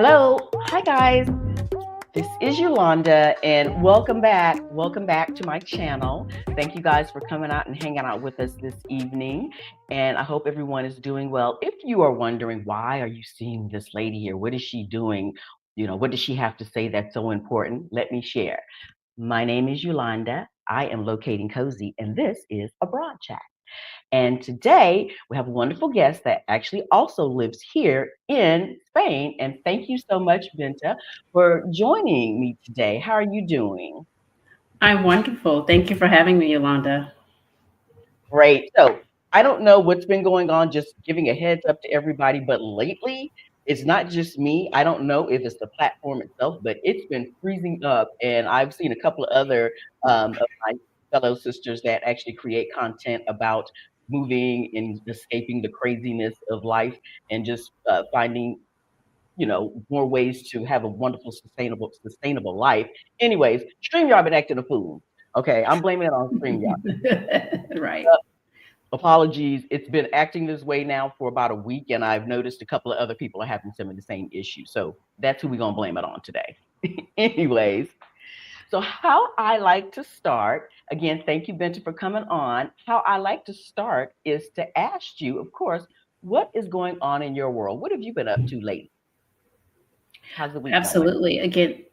Hello. Hi, guys. This is Yolanda, and welcome back. Welcome back to my channel. Thank you guys for coming out and hanging out with us this evening. And I hope everyone is doing well. If you are wondering, why are you seeing this lady here? What is she doing? What does she have to say that's so important? Let me share. My name is Yolanda. I am locating cozy, and this is a broad chat. And today we have a wonderful guest that actually also lives here in Spain. And thank you so much, Binta, for joining me today. How are you doing? I'm wonderful. Thank you for having me, Yolanda. Great. So I don't know what's been going on, just giving a heads up to everybody, but lately it's not just me. I don't know if it's the platform itself, but it's been freezing up. And I've seen a couple of other of my fellow sisters that actually create content about moving and escaping the craziness of life and just finding more ways to have a wonderful sustainable life. Anyways, StreamYard been acting a fool. Okay, I'm blaming it on StreamYard. Right. Apologies. It's been acting this way now for about a week, and I've noticed a couple of other people are having some of the same issues. So that's who we're gonna blame it on today. Anyways, so how I like to start, again, thank you, Benta, for coming on. How I like to start is to ask you, of course, what is going on in your world? What have you been up to lately? How's the week going? Absolutely. Again,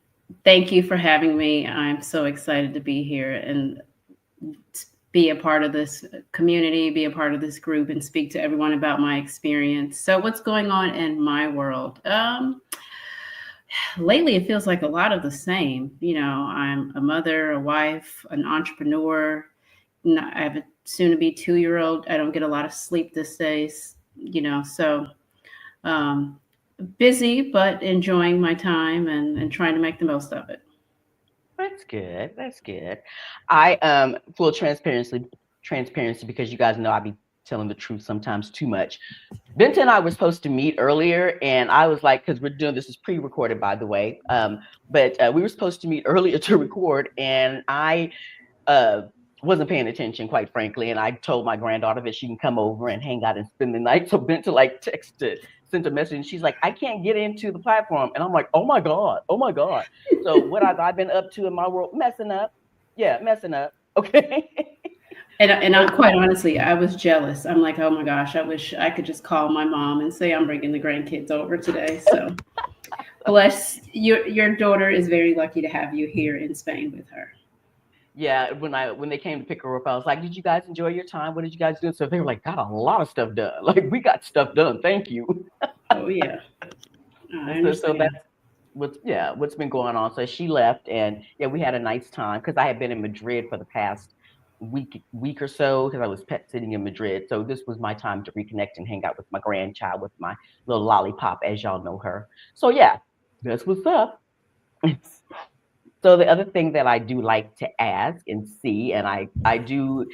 thank you for having me. I'm so excited to be here and be a part of this community, be a part of this group, and speak to everyone about my experience. So, what's going on in my world? Lately, it feels like a lot of the same. I'm a mother, a wife, an entrepreneur. I have a soon to be 2 year old. I don't get a lot of sleep these days, so um, busy, but enjoying my time and trying to make the most of it. That's good. That's good. I full transparency because you guys know I be telling the truth sometimes too much. Benta and I were supposed to meet earlier, and I was like, because we're doing this is pre-recorded, by the way. But we were supposed to meet earlier to record, and I uh, wasn't paying attention, quite frankly. And I told my granddaughter that she can come over and hang out and spend the night. So Benta like sent a message, and she's like, I can't get into the platform, and I'm like, oh my god, oh my god. So what have I been up to in my world? Messing up, yeah, messing up. Okay. And But quite honestly, I was jealous. I'm like, oh my gosh, I wish I could just call my mom and say I'm bringing the grandkids over today. So bless your daughter is very lucky to have you here in Spain with her. yeah, when they came to pick her up, I was like, "Did you guys enjoy your time? What did you guys do?" So they were like, "Got a lot of stuff done. Like we got stuff done. Thank you." Oh yeah, I So that's understand. what's been going on. So she left, and yeah, we had a nice time because I had been in Madrid for the past week or so because I was pet sitting in Madrid. So this was my time to reconnect and hang out with my grandchild, with my little lollipop, as y'all know her. So yeah, that's what's up. So the other thing that I do like to ask and see, and I do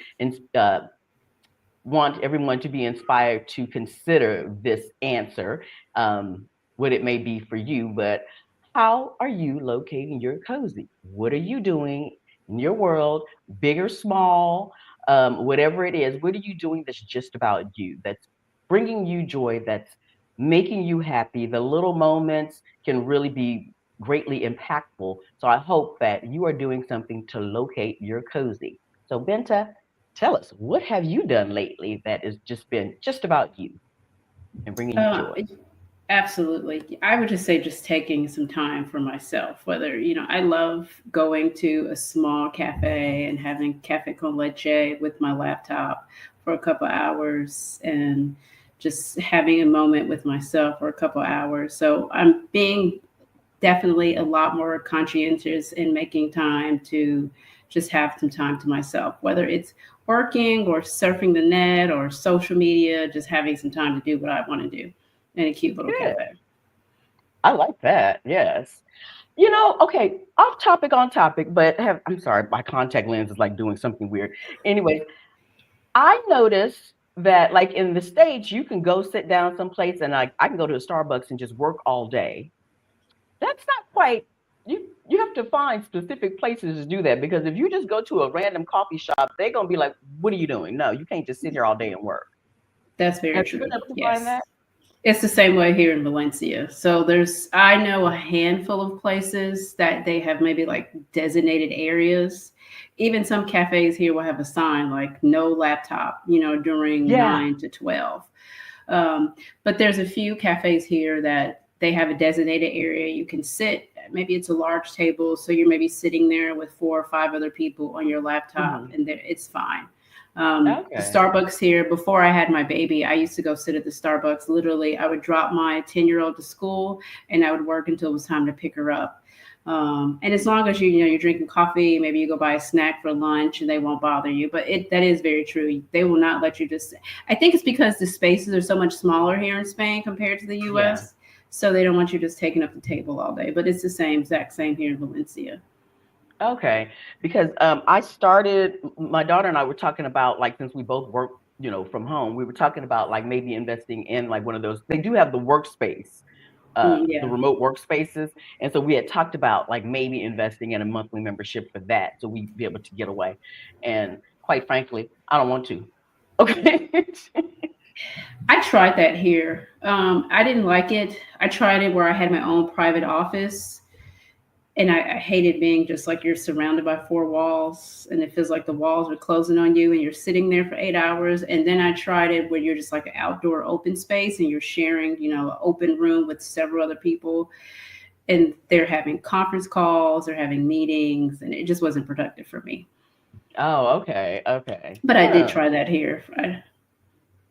want everyone to be inspired to consider this answer, what it may be for you, but how are you locating your cozy? What are you doing in your world, big or small, whatever it is? What are you doing that's just about you, that's bringing you joy, that's making you happy? The little moments can really be greatly impactful. So I hope that you are doing something to locate your cozy. So, Benta, tell us, what have you done lately that has just been just about you and bringing you Uh, joy? Absolutely. I would just say just taking some time for myself. Whether, I love going to a small cafe and having cafe con leche with my laptop for a couple hours and just having a moment with myself for a couple hours. So I'm being definitely a lot more conscientious in making time to just have some time to myself, whether it's working or surfing the net or social media, just having some time to do what I want to do in a cute little Good. cafe. I like that. Yes. Okay, off topic on topic, but I'm sorry, my contact lens is like doing something weird. Anyways, I noticed that like in the States, you can go sit down someplace and like I can go to a Starbucks and just work all day. That's not quite you have to find specific places to do that because if you just go to a random coffee shop, they're gonna be like, what are you doing? No, you can't just sit here all day and work. That's very Have you true. been able to find Yes. that? It's the same way here in Valencia. So I know a handful of places that they have maybe like designated areas. Even some cafes here will have a sign like no laptop, during Yeah. 9 to 12. Um, but there's a few cafes here that they have a designated area you can sit. Maybe it's a large table, so you're maybe sitting there with 4 or 5 other people on your laptop, Hmm. and it's fine. The Okay. Starbucks here, before I had my baby, I used to go sit at the Starbucks. Literally, I would drop my 10-year-old to school, and I would work until it was time to pick her up. And as long as you're drinking coffee, maybe you go buy a snack for lunch, and they won't bother you. But that is very true. They will not let you just. I think it's because the spaces are so much smaller here in Spain compared to the Yeah. U.S. So they don't want you just taking up the table all day. But it's the same exact same here in Valencia. Okay. Because I started, my daughter and I were talking about, like, since we both work, from home, we were talking about like maybe investing in like one of those. They do have the workspace, the Yeah. remote workspaces. And so we had talked about like maybe investing in a monthly membership for that so we'd be able to get away. And quite frankly, I don't want to. Okay. I tried that here. I didn't like it. I tried it where I had my own private office, and I hated being just like you're surrounded by four walls, and it feels like the walls are closing on you, and you're sitting there for 8 hours. And then I tried it where you're just like an outdoor open space, and you're sharing, an open room with several other people, and they're having conference calls, they're having meetings, and it just wasn't productive for me. Oh, okay. Okay. But I did Oh. try that here.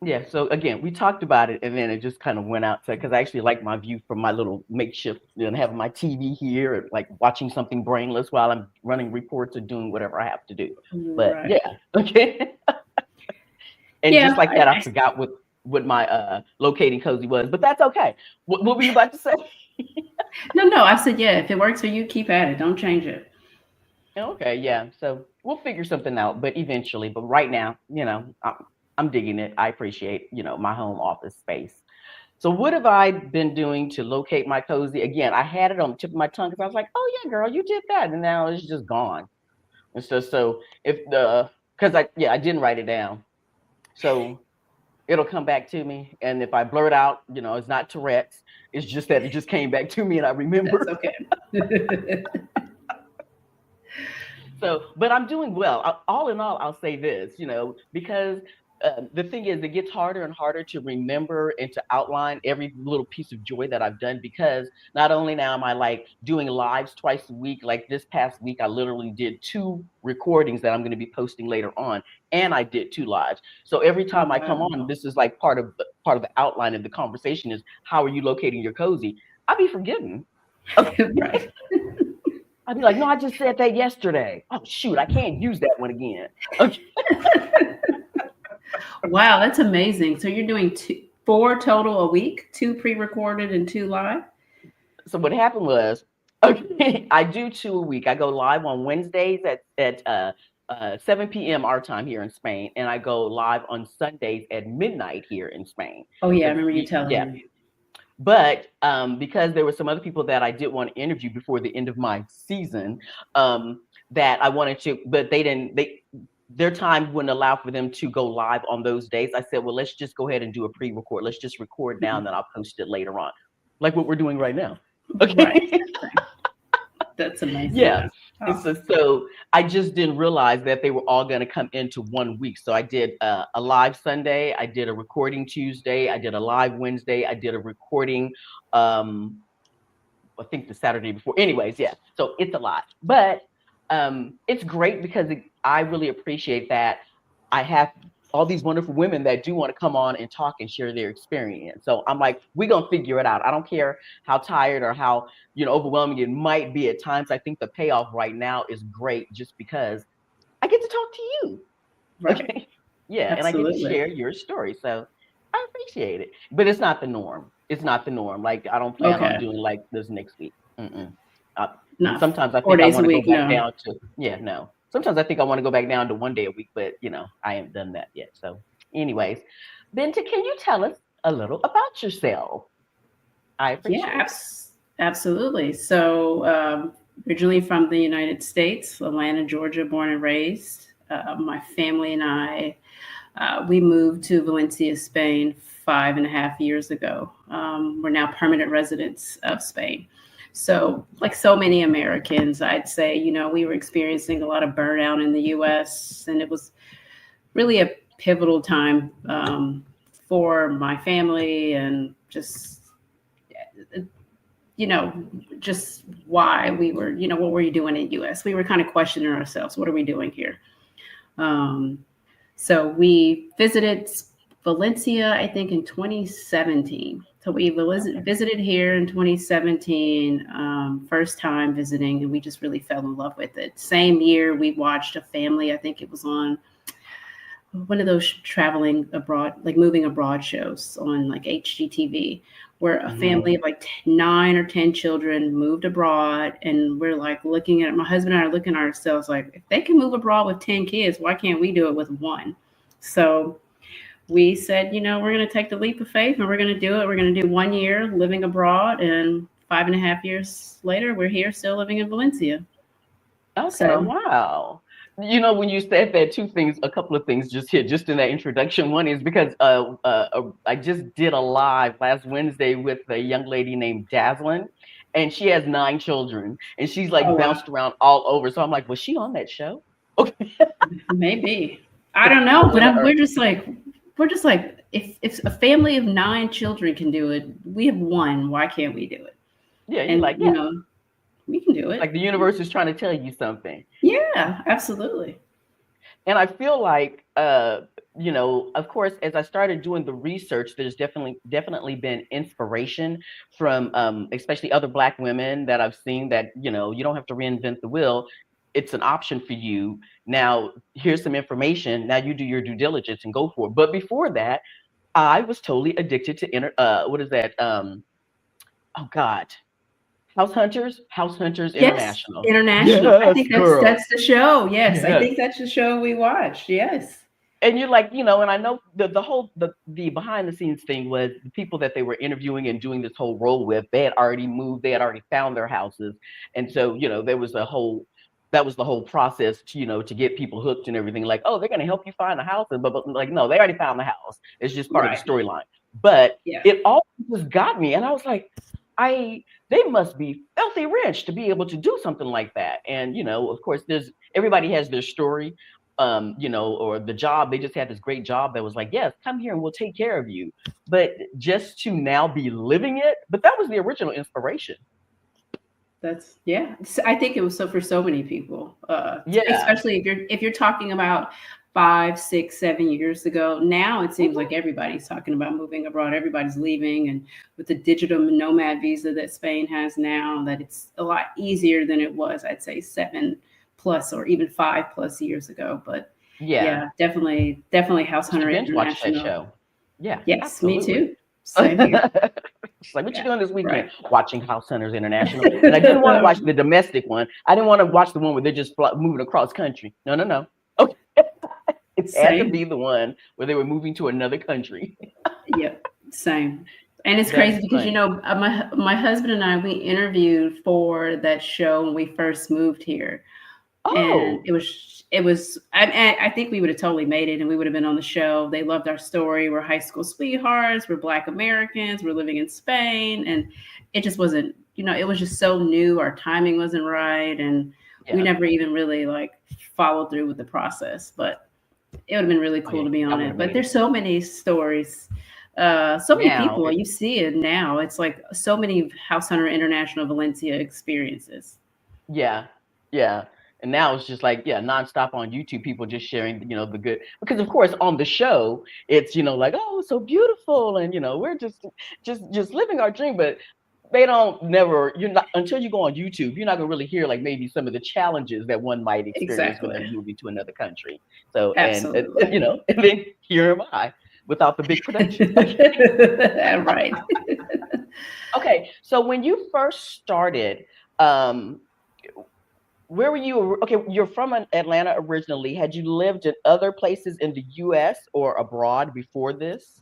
Yeah, so again, we talked about it, and then it just kind of went out to because I actually like my view from my little makeshift, having my TV here, and like watching something brainless while I'm running reports or doing whatever I have to do. But Right. yeah, okay. And Yeah. just like that, I forgot what my locating cozy was, but that's okay. What were you about to say? No. I said, yeah. If it works for you, keep at it. Don't change it. Okay, yeah. So we'll figure something out, but eventually. But right now, I'm digging it. I appreciate, my home office space. So what have I been doing to locate my cozy? Again, I had it on the tip of my tongue because I was like, "Oh yeah, girl, you did that," and now it's just gone. And so if the because I didn't write it down, so it'll come back to me. And if I blurt out, it's not Tourette's. It's just that it just came back to me and I That's remember. okay. So, but I'm doing well. All in all, I'll say this, because the thing is, it gets harder and harder to remember and to outline every little piece of joy that I've done because not only now am I like doing lives twice a week, like this past week, I literally did 2 recordings that I'm going to be posting later on, and I did 2 lives. So every Oh, time I come wow. on, this is like part of the outline of the conversation is how are you locating your cozy? I'll be forgetting. Okay. Right. I'd be like, no, I just said that yesterday. Oh shoot, I can't use that one again. Okay. Wow, that's amazing. So you're doing four total a week, two pre-recorded and two live? So what happened was, okay, I do 2 a week. I go live on Wednesdays at 7 p.m. our time here in Spain, and I go live on Sundays at midnight here in Spain. Oh, yeah, I But remember you telling yeah, me. but because there were some other people that I did want to interview before the end of my season, that I wanted to, but they didn't. Their time wouldn't allow for them to go live on those days. I said, well, let's just go ahead and do a pre-record. Let's just record now, and Mhm. then I'll post it later on, like what we're doing right now. Right. Okay. That's amazing. Yeah. That's And so, awesome. so I just didn't realize that they were all going to come into one week. So I did a live Sunday, I did a recording Tuesday, I did a live Wednesday, I did a recording um I think the Saturday before. Anyways, yeah. So it's a lot. But it's great because I really appreciate that I have all these wonderful women that do want to come on and talk and share their experience. So I'm like, we're gonna figure it out. I don't care how tired or how overwhelming it might be at times. I think the payoff right now is great just because I get to talk to you. Right. Okay. Yeah, and I get to Absolutely. share your story. So I appreciate it. But it's not the norm. It's not the norm. Like I don't plan on Okay. doing like this next week. Mm-mm. Uh, and Not sometimes I four think I days a want to go week. back No. down to no. Sometimes I think I want to go back down to one day a week, but I haven't done that yet. So, anyways, Binta, can you tell us a little about yourself? I Yeah, appreciate it. absolutely. So, originally from the United States, Atlanta, Georgia, born and raised. My family and I, we moved to Valencia, Spain 5.5 years ago. We're now permanent residents of Spain. So, like so many Americans, I'd say, we were experiencing a lot of burnout in the US, and it was really a pivotal time for my family and you know, just why we were, what were you doing in the US? We were kind of questioning ourselves. What are we doing here? Um, so we visited Valencia, I think, in 2017. So we visited here in 2017, first time visiting, and we just really fell in love with it. Same year, we watched a family, I think it was on one of those traveling abroad, like moving abroad shows on like HGTV, where a family of like 9 or 10 children moved abroad. And we're like looking at my husband and I are looking at ourselves like, if they can move abroad with 10 kids, why can't we do it with one? So we said, we're going to take the leap of faith and we're going to do it. We're going to do 1 year living abroad. And 5.5 years later, we're here still living in Valencia. Okay, so, wow. When you said that, a couple of things just hit just in that introduction. One is because I just did a live last Wednesday with a young lady named Dazzlin, and she has 9 children, and she's like bounced around all over. So I'm like, was she on that show? Okay. Maybe. I don't know, but we're just like, if a family of 9 children can do it, we have 1. Why can't we do it? Yeah, you're like, yeah. We can do it. Like the universe is trying to tell you something. Yeah, absolutely. And I feel like, of course, as I started doing the research, there's definitely been inspiration from, especially other Black women that I've seen that, you don't have to reinvent the wheel. It's an option for you. Now, here's some information. Now you do your due diligence and go for it. But before that, I was totally addicted to what is that? Oh God. House Hunters International. International. Yes, I think that's the show. Yes, I think that's the show we watched. Yes. And you're like, and I know the behind the scenes thing was the people that they were interviewing and doing this whole role with, they had already moved, they had already found their houses. And so, there was that was the whole process to, to get people hooked and everything. Like, oh, they're going to help you find a house. But like, no, they already found the house. It's just part of the storyline. But it all just got me. And I was like, they must be filthy rich to be able to do something like that. And, of course, everybody has their story, or the job. They just had this great job that was like, yes, come here and we'll take care of you. But just to now be living it, but that was the original inspiration. I think it was for so many people. Especially if you're talking about 5, 6, 7 years ago. Now it seems like everybody's talking about moving abroad. Everybody's leaving, and with the digital nomad visa that Spain has now, that it's a lot easier than it was, I'd say 7+ or even 5+ years ago. But definitely House Hunter International. Watch that show. Yeah. Yes, absolutely. Me too. Same here. She's like, what you doing this weekend? Right. Watching House Hunters International. And I didn't want to watch the domestic one. I didn't want to watch the one where they're just moving across country. No. Okay. It had to be the one where they were moving to another country. Yep, same. And it's crazy because, my husband and I, we interviewed for that show when we first moved here. Oh. And it was, I think we would have totally made it and we would have been on the show. They loved our story. We're high school sweethearts. We're Black Americans. We're living in Spain. And it just wasn't, it was just so new. Our timing wasn't right. And we never even really followed through with the process. But it would have been really cool to be on it. But there's so many stories. So many people. You see it now. It's like so many House Hunter International Valencia experiences. Yeah. And now it's just nonstop on YouTube, people just sharing, the good, because of course on the show, it's, oh, so beautiful. And, we're just living our dream, but you're not, until you go on YouTube, you're not gonna really hear maybe some of the challenges that one might experience when they're moving to another country. So, and then here am I without the big production. Right. Okay. So when you first started, where were you? Okay, you're from Atlanta originally. Had you lived in other places in the U.S. or abroad before this?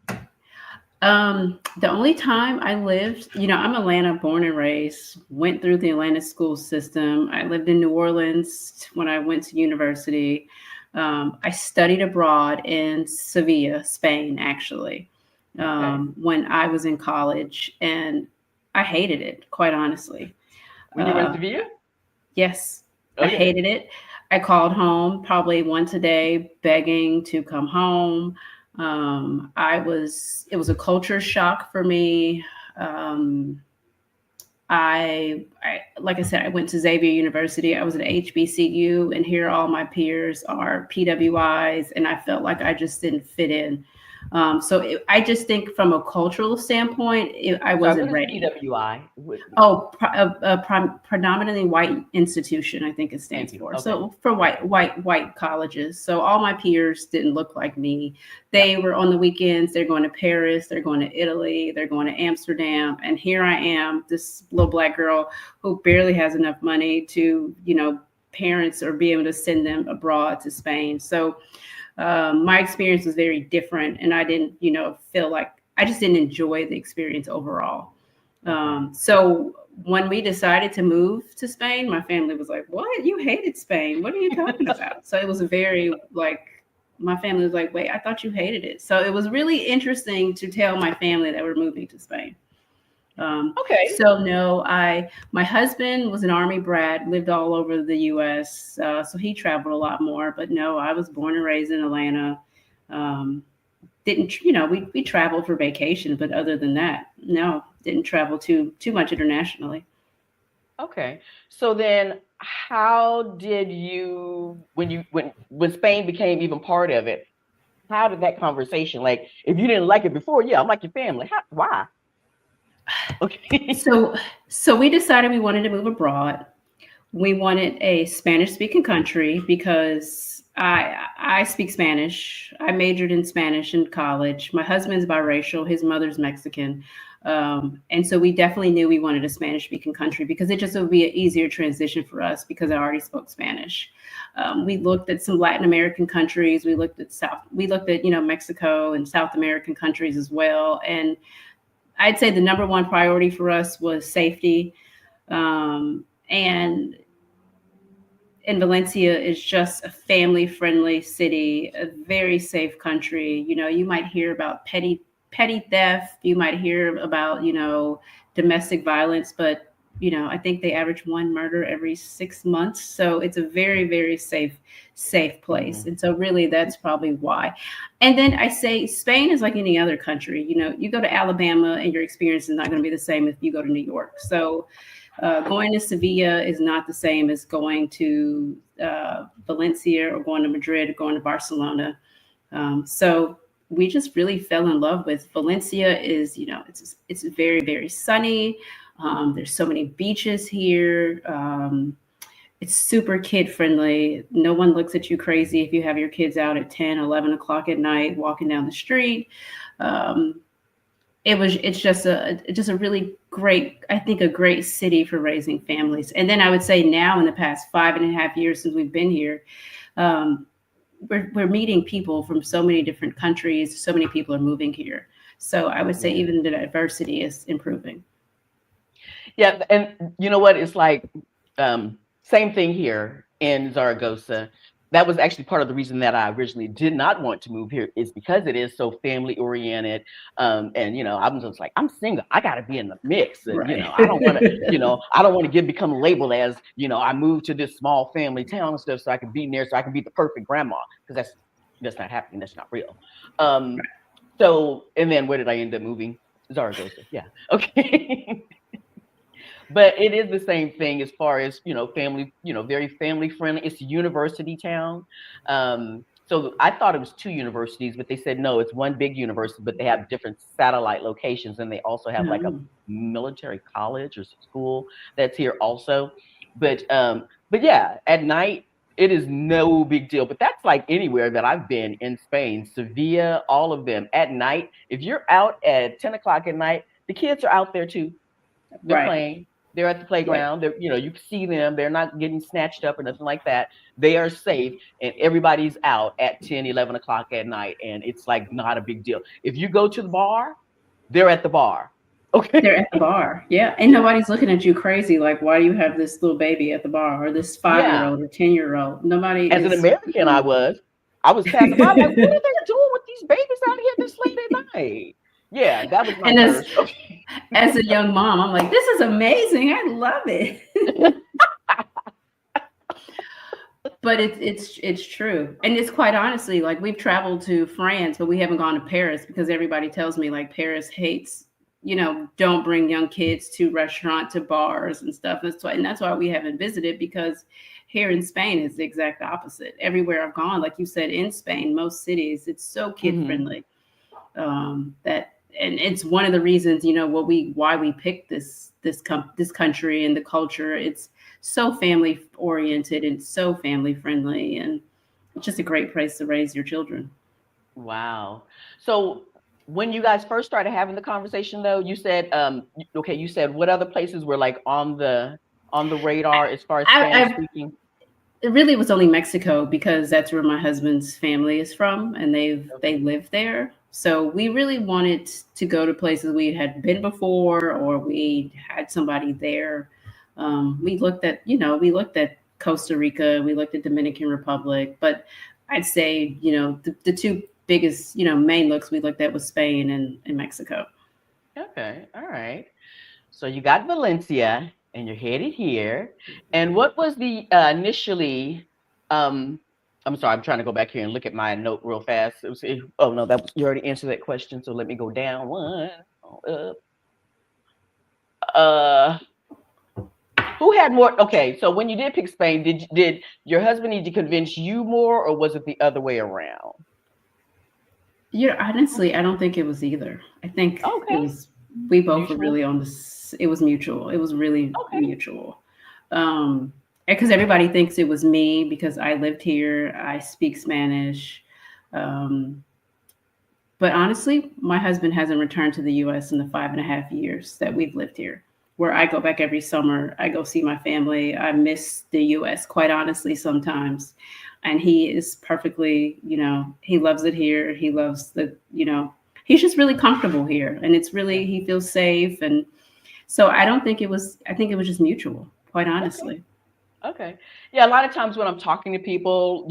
The only time I lived, I'm Atlanta born and raised, went through the Atlanta school system. I lived in New Orleans when I went to university. I studied abroad in Sevilla, Spain, actually. Okay. when I was in college, and I hated it, quite honestly. When you were in Uh, Sevilla? yes, I Okay. hated it. I called home probably once a day, begging to come home. It was a culture shock for me. Um, like I said, I went to Xavier University. I was at HBCU, and here all my peers are PWIs, and I felt like I just didn't fit in. I just think from a cultural standpoint, I I'm sorry, what wasn't is ready. PWI? Oh, predominantly white institution, I think it Thank stands you. for. Okay. So for white colleges. So all my peers didn't look like me. Yeah. They were on the weekends. They're going to Paris. They're going to Italy. They're going to Amsterdam. And here I am, this little black girl who barely has enough money to, parents or be able to send them abroad to Spain. So my experience was very different, and I didn't, feel like I just didn't enjoy the experience overall. Okay. So when we decided to move to Spain, my family was like, "What? You hated Spain? What are you talking about?" So it was a very like my family was like, "Wait, I thought you hated it." So it was really interesting to tell my family that we're moving to Spain. Okay. So no, my husband was an army brat, lived all over the U.S., so he traveled a lot more. But no, I was born and raised in Atlanta. Um, didn't we traveled for vacation, but other than that, no, didn't travel too much internationally. Okay. So then how did you when Spain became even part of it, how did that conversation, like if you didn't like it before, yeah, I'm like your family. Why? Okay. So so we decided we wanted to move abroad. We wanted a Spanish speaking country because I speak Spanish. I majored in Spanish in college. My husband's biracial. His mother's Mexican. And so we definitely knew we wanted a Spanish speaking country because it just would be an easier transition for us because I already spoke Spanish. We looked at some Latin American countries. We looked at, Mexico and South American countries as well. And I'd say the number one priority for us was safety. And Valencia is just a family friendly city, a very safe country. You might hear about petty theft, you might hear about, domestic violence, but I think they average one murder every 6 months. So it's a very, very safe place. Mhm. And so really that's probably why. And then I say Spain is like any other country. You go to Alabama and your experience is not going to be the same if you go to New York. So going to Sevilla is not the same as going to Valencia or going to Madrid or going to Barcelona. So we just really fell in love with Valencia. It's very, very sunny. There's so many beaches here. It's super kid friendly. No one looks at you crazy if you have your kids out at 10, 11 o'clock at night walking down the street. Um, it's just a really great, I think, a great city for raising families. And then I would say now in the past 5.5 years since we've been here, um, we're meeting people from so many different countries. So many people are moving here. So I would say Yeah. even the diversity is improving. Yeah, and you know what? It's like same thing here in Zaragoza. That was actually part of the reason that I originally did not want to move here is because it is so family oriented. And I'm just like, I'm single. I got to be in the mix, and Right. I don't want to, I don't want to become labeled as, I moved to this small family town and stuff, so I can be there, so I can be the perfect grandma, because that's not happening. That's not real. Um, so, and then where did I end up moving? Zaragoza. Yeah. Okay. But it is the same thing as far as family, very family friendly. It's a university town. So I thought it was two universities, but they said no, it's one big university, but they have different satellite locations, and they also have like a No. military college or school that's here also. But yeah, at night it is no big deal. But that's like anywhere that I've been in Spain, Sevilla, all of them. At night, if you're out at 10 o'clock at night, the kids are out there too. They're Right. playing. They're at the Right. playground. You can see them. They're not getting snatched up or nothing like that. They are safe, and everybody's out at 10, 11 o'clock at night, and it's like not a big deal. If you go to the bar, they're at the bar. They're at the Okay. bar. Yeah. And nobody's looking at you crazy like, why do you have this little baby at the bar or this 5 year Yeah. old or 10-year old? Nobody As an is. American, I was passing by like, what are they doing with these babies out here this late at night? Yeah, that was my And first. Okay. as a young mom, I'm like, this is amazing. I love it. But it's true, and it's quite honestly like we've traveled to France, but we haven't gone to Paris because everybody tells me like Paris hates, don't bring young kids to restaurant to bars and stuff. And that's why we haven't visited, because here in Spain is the exact opposite. Everywhere I've gone, like you said, in Spain, most cities, it's so kid Hmm. friendly. That and it's one of the reasons, what we why we picked this country and the culture. It's so family oriented and so family friendly, and it's just a great place to raise your children. Wow. So when you guys first started having the conversation, though, you said, okay, you said what other places were like on the radar as far as Spanish I speaking? It really was only Mexico, because that's where my husband's family is from, and they Okay. live there. So we really wanted to go to places we had been before, or we had somebody there. We looked at Costa Rica, we looked at Dominican Republic, but I'd say, the two biggest, main looks we looked at was Spain and Mexico. Okay. All right. So you got Valencia and you're headed here. And what was the initially um I'm sorry, I'm trying to go back here and look at my note real fast. Oh no, you already answered that question. So let me go down one. Up. Uh who had more? Okay, so when you did pick Spain, did your husband need to convince you more, or was it the other way around? Honestly, I don't think it was either. I think it Okay, was we both were mutual. really on this. It was mutual. It was really Okay. mutual. Because everybody thinks it was me because I lived here. I speak Spanish. Um, but honestly, my husband hasn't returned to the U.S. in the 5.5 years that we've lived here. Where I go back every summer, I go see my family. I miss the U.S. quite honestly sometimes, and he is perfectly, he loves it here. He loves he's just really comfortable here, and it's Yeah. really he feels safe, and so I don't think it was. I think it was just mutual, quite Okay. honestly. Okay. Yeah, a lot of times when I'm talking to people,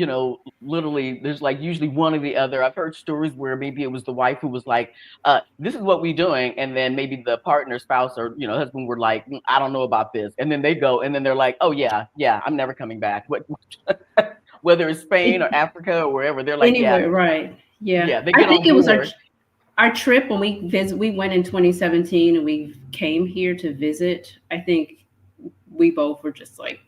literally there's like usually one or the other. I've heard stories where maybe it was the wife who was like, this is what we doing, and then maybe the partner, spouse, or husband were like, I don't know about this. And then they go and then they're like, oh yeah, yeah, I'm never coming back. What whether it's Spain or Africa or wherever, they're like, yeah, Anyway, right? Yeah, yeah, they I get think on it was our board. our trip when we went in 2017 and we came here to visit. I think we both were just like,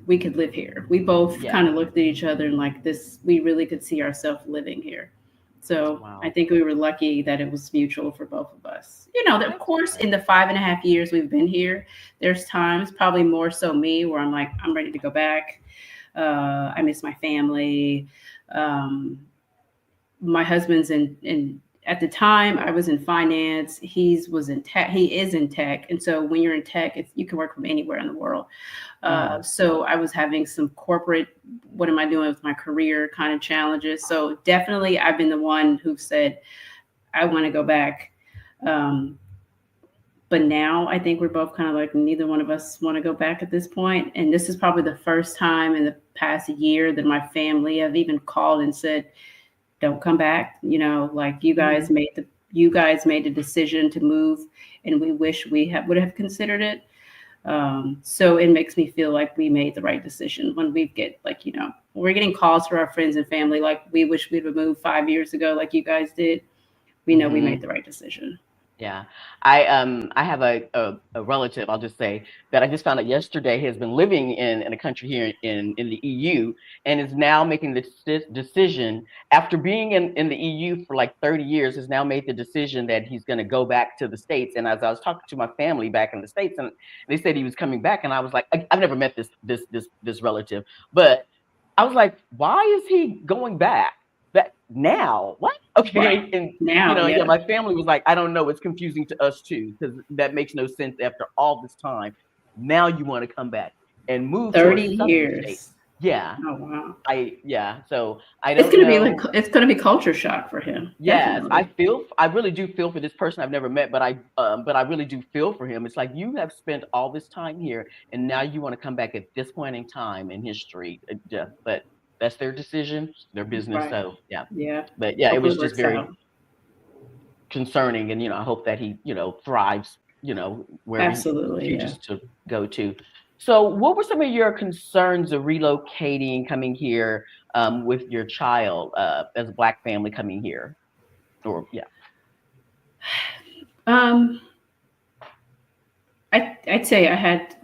we could live here. We both Yeah. kind of looked at each other and like, this, we really could see ourselves living here. So I Wow. think we were lucky that it was mutual for both of us. Of course, Excellent. in the 5.5 years we've been here, there's times, probably more so me, where I'm like, I'm ready to go back. I miss my family. Um, my husband's in at the time I was in finance. He is in tech, and so when you're in tech, you can work from anywhere in the world. Hmm. So I was having some corporate, what am I doing with my career kind of challenges. So definitely I've been the one who said I want to go back. Um, but now I think we're both kind of like, neither one of us want to go back at this point. And this is probably the first time in the past year that my family have even called and said, don't come back. Like, Hmm. you guys made the decision to move, and we wish would have considered it. So it makes me feel like we made the right decision when we get, like, we're getting calls from our friends and family like, we wish we'd have moved 5 years ago like you guys did. We know we made Hmm. the right decision. Yeah, I have a relative, I'll just say, that I just found out yesterday has been living in a country here in the EU, and is now making the decision after being in the EU for like 30 years, has now made the decision that he's going to go back to the States. And as I was talking to my family back in the States, and they said he was coming back, and I was like, I've never met this relative, but I was like, why is he going back? That now? What? Right Okay. And now, yeah, yeah. my family was like, I don't know, it's confusing to us too, because that makes no sense after all this time. Now you want to come back and move to a 30 southern state. years. Yeah. Oh, wow. So I It's don't going to be like, know. it's going to be culture shock for him, Yes, definitely. I really do feel for this person I've never met, but I really do feel for him. It's like you have spent all this time here, and now you want to come back at this point in time in history. Yeah, but that's their decision, their business. Right. So yeah, Yeah. but yeah, it Hopefully was it just works very out. concerning. And, I hope that he, thrives, wherever he Absolutely, yeah. chooses to go to. So what were some of your concerns of relocating, coming here with your child as a Black family coming here? Or, yeah. Um, I'd say I had,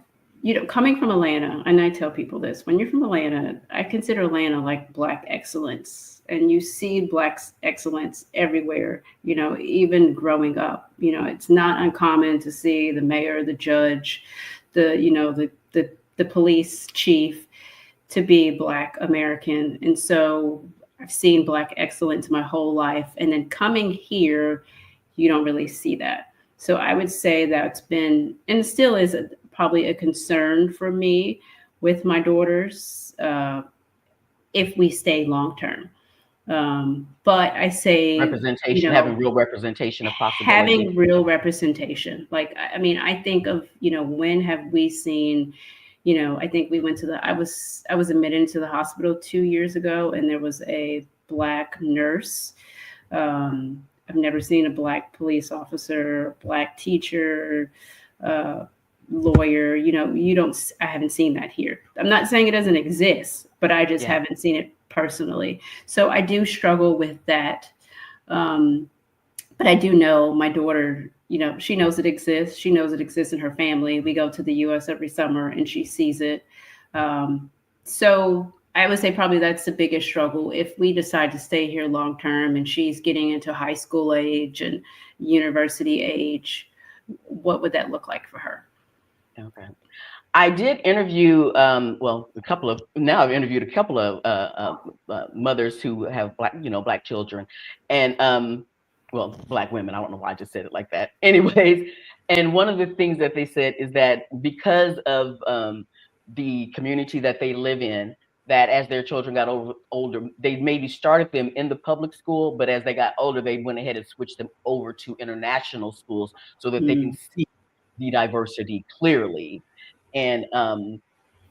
coming from Atlanta, and I tell people this: when you're from Atlanta, I consider Atlanta like Black excellence, and you see Black excellence everywhere. Even growing up, it's not uncommon to see the mayor, the judge, the police chief to be Black American, and so I've seen Black excellence my whole life, and then coming here, you don't really see that. So I would say that's been and still is probably a concern for me with my daughters if we stay long term. But I say, Representation, having real representation of possibility. having real representation. Like, I mean, I think of, when have we seen, I think we went to I was admitted into the hospital 2 years ago, and there was a Black nurse. I've never seen a Black police officer, Black teacher, uh, lawyer. I haven't seen that here. I'm not saying it doesn't exist, but I just Yeah. haven't seen it personally. So I do struggle with that. Um, but I do know my daughter, she knows it exists. She knows it exists in her family. We go to the US every summer and she sees it. So I would say probably that's the biggest struggle. If we decide to stay here long term and she's getting into high school age and university age, what would that look like for her? Okay. I did interview, now I've interviewed a couple of mothers who have Black children, and Black women. I don't know why I just said it like that. Anyways, and one of the things that they said is that because of the community that they live in, that as their children got older, they maybe started them in the public school, but as they got older, they went ahead and switched them over to international schools so that they can Mm, see the diversity clearly. And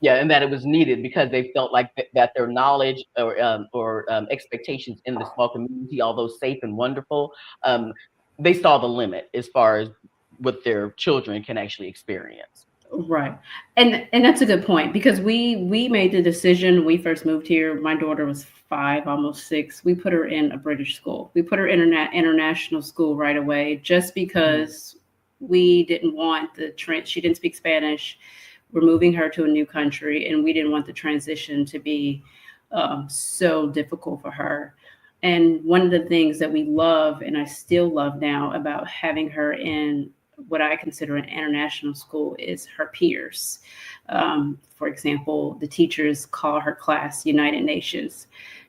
yeah, and that it was needed because they felt like that their knowledge or expectations in the small community, although safe and wonderful, um, they saw the limit as far as what their children can actually experience. right. And that's a good point because we made the decision when we first moved here. My daughter was 5, almost 6. We put her in a British school. We put her in an international school right away just Mhm. because we didn't want the trend. She didn't speak Spanish. We're moving her to a new country, and we didn't want the transition to be so difficult for her. And one of the things that we love, and I still love now about having her in what I consider an international school, is her peers. For example, the teachers call her class United Nations.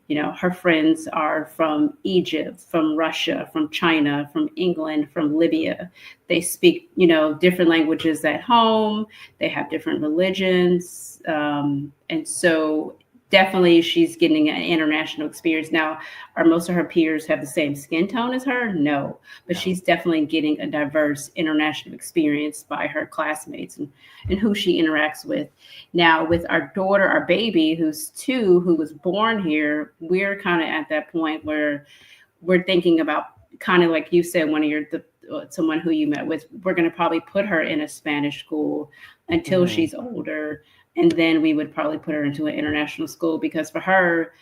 Her friends are from Egypt, from Russia, from China, from England, from Libya. They speak, different languages at home. They have different religions. And so definitely she's getting an international experience. Now, are most of her peers have the same skin tone as her? No, but No. she's definitely getting a diverse international experience by her classmates and who she interacts with. Now, with our daughter, our baby, who's 2, who was born here, we're kind of at that point where we're thinking about, kind of like you said, someone who you met with, we're going to probably put her in a Spanish school until Hmm. she's older, and then we would probably put her into an international school because for her,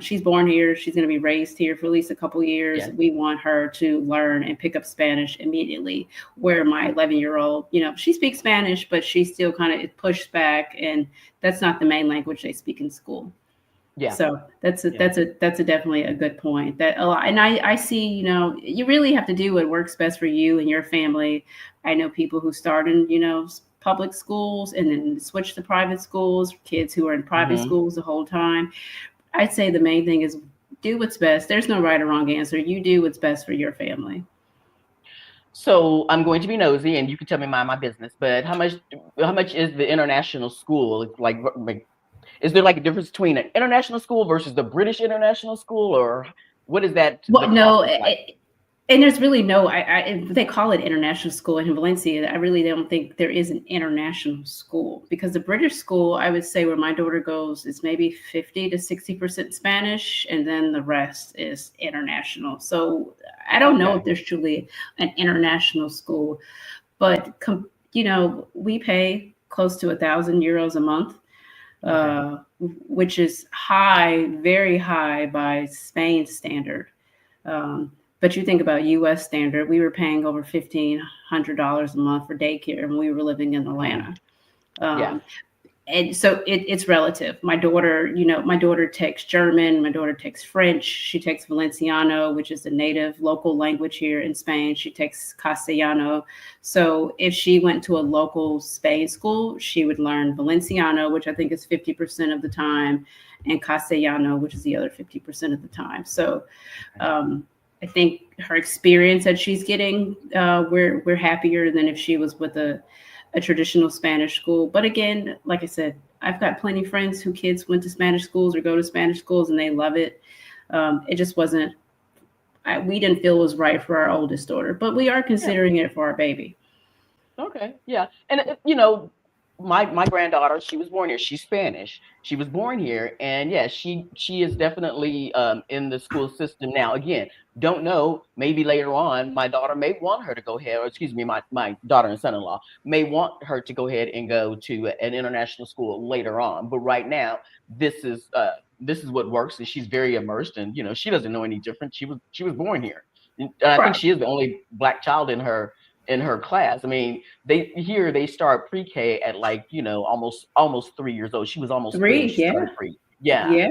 she's born here, she's going to be raised here for at least a couple years. Yeah. We want her to learn and pick up Spanish immediately. Where my 11-year-old, she speaks Spanish, but she still kind of pushed back, and that's not the main language they speak in school. Yeah. So that's a Yeah. definitely a good point. That a lot, and I see, you really have to do what works best for you and your family. I know people who start in, public schools and then switch to private schools, kids who are in private Hmm. schools the whole time. I'd say the main thing is do what's best. There's no right or wrong answer. You do what's best for your family. So I'm going to be nosy, and you can tell me mind my business. But how much is the international school? It's like, is there like a difference between an international school versus the British international school, or what is that? The Well, cost no, look like? And there's really no, they call it international school in Valencia. I really don't think there is an international school, because the British school, I would say, where my daughter goes, is maybe 50 to 60% Spanish, and then the rest is international. So I don't know if Okay. there's truly an international school, but we pay close to €1,000 a month, Okay. uh, which is high, very high by Spain's standard. Um, but you think about U.S. standard, we were paying over $1,500 a month for daycare when we were living in Mm, Atlanta. yeah. Um, and so it's relative. My daughter takes German, my daughter takes French, she takes Valenciano, which is the native local language here in Spain. She takes Castellano. So if she went to a local Spain school, she would learn Valenciano, which I think is 50% of the time, and Castellano, which is the other 50% of the time. So um, I think her experience that she's getting, we're happier than if she was with a traditional Spanish school. But again, like I said, I've got plenty of friends who kids went to Spanish schools or go to Spanish schools and they love it. It just wasn't. We didn't feel it was right for our oldest daughter, but we are Yeah. considering it for our baby. Okay, yeah, and my granddaughter, she was born here. She's Spanish. She was born here, and yeah, she is definitely in the school system now. Again, don't know. Maybe later on, my daughter may want her to go ahead, or excuse me, my daughter and son-in-law may want her to go ahead and go to an international school later on. But right now, this is what works, and she's very immersed, and she doesn't know any different. She was born here, and I think Right. she is the only black child in her class. I mean, they start pre-K at like almost 3 years old. She was almost three when Three, she yeah, started pre. Yeah, yeah,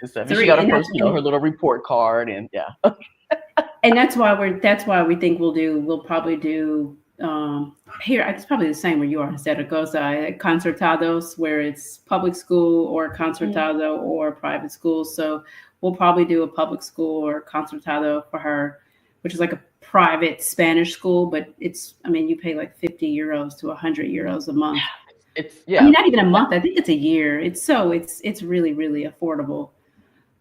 and stuff. And she got three, her first her little report card and yeah. and that's why we think we'll probably do here. It's probably the same where you are in Zaragoza, concertados, where it's public school or Mhm. concertado or private school. So we'll probably do a public school or concertado for her, which is like a private Spanish school, but I mean, you pay like €50 to €100 a month. It's I mean, yeah. not even a month. I think it's a year. It's really, really affordable.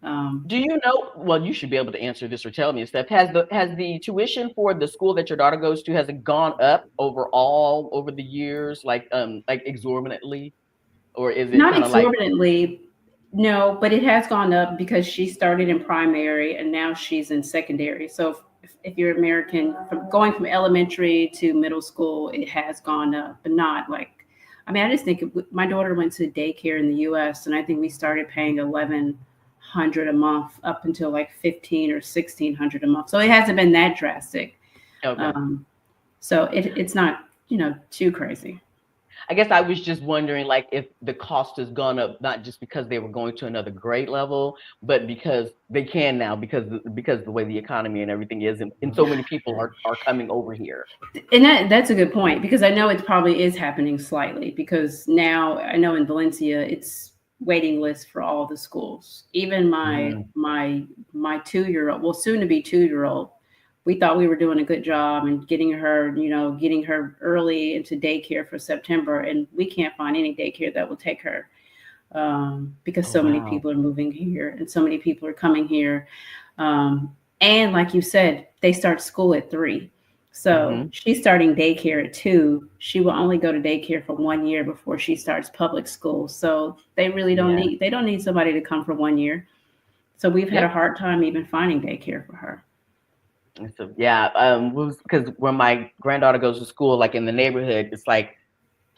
Um, Do you know? Well, you should be able to answer this or tell me and stuff. Has the tuition for the school that your daughter goes to, has it gone up overall over the years, like exorbitantly, or is it Not kind of like exorbitantly, no, but it has gone up because she started in primary and now she's in secondary. So if you're American, from going from elementary to middle school, it has gone up, but not like. I mean, I just think my daughter went to daycare in the U.S. and I think we started paying 1,100 a month up until like 15 or 1,600 a month. So it hasn't been that drastic. okay? Um, so it's not too crazy. I guess I was just wondering, like, if the cost has gone up, not just because they were going to another grade level, but because they can now, because the way the economy and everything is, and so many people are coming over here. And that's a good point, because I know it probably is happening slightly, because now I know in Valencia it's waiting lists for all the schools. Even my Mhm. my my 2-year old, well, soon to be 2-year old, we thought we were doing a good job and getting her early into daycare for September, and we can't find any daycare that will take her, because Oh so many wow. people are moving here and so many people are coming here. And like you said, they start school at 3. So Hmm. she's starting daycare at 2. She will only go to daycare for 1 year before she starts public school. So they really don't Yeah. need somebody to come for 1 year. So we've had a Yep. hard time even finding daycare for her. And so yeah, because when my granddaughter goes to school, like in the neighborhood, it's like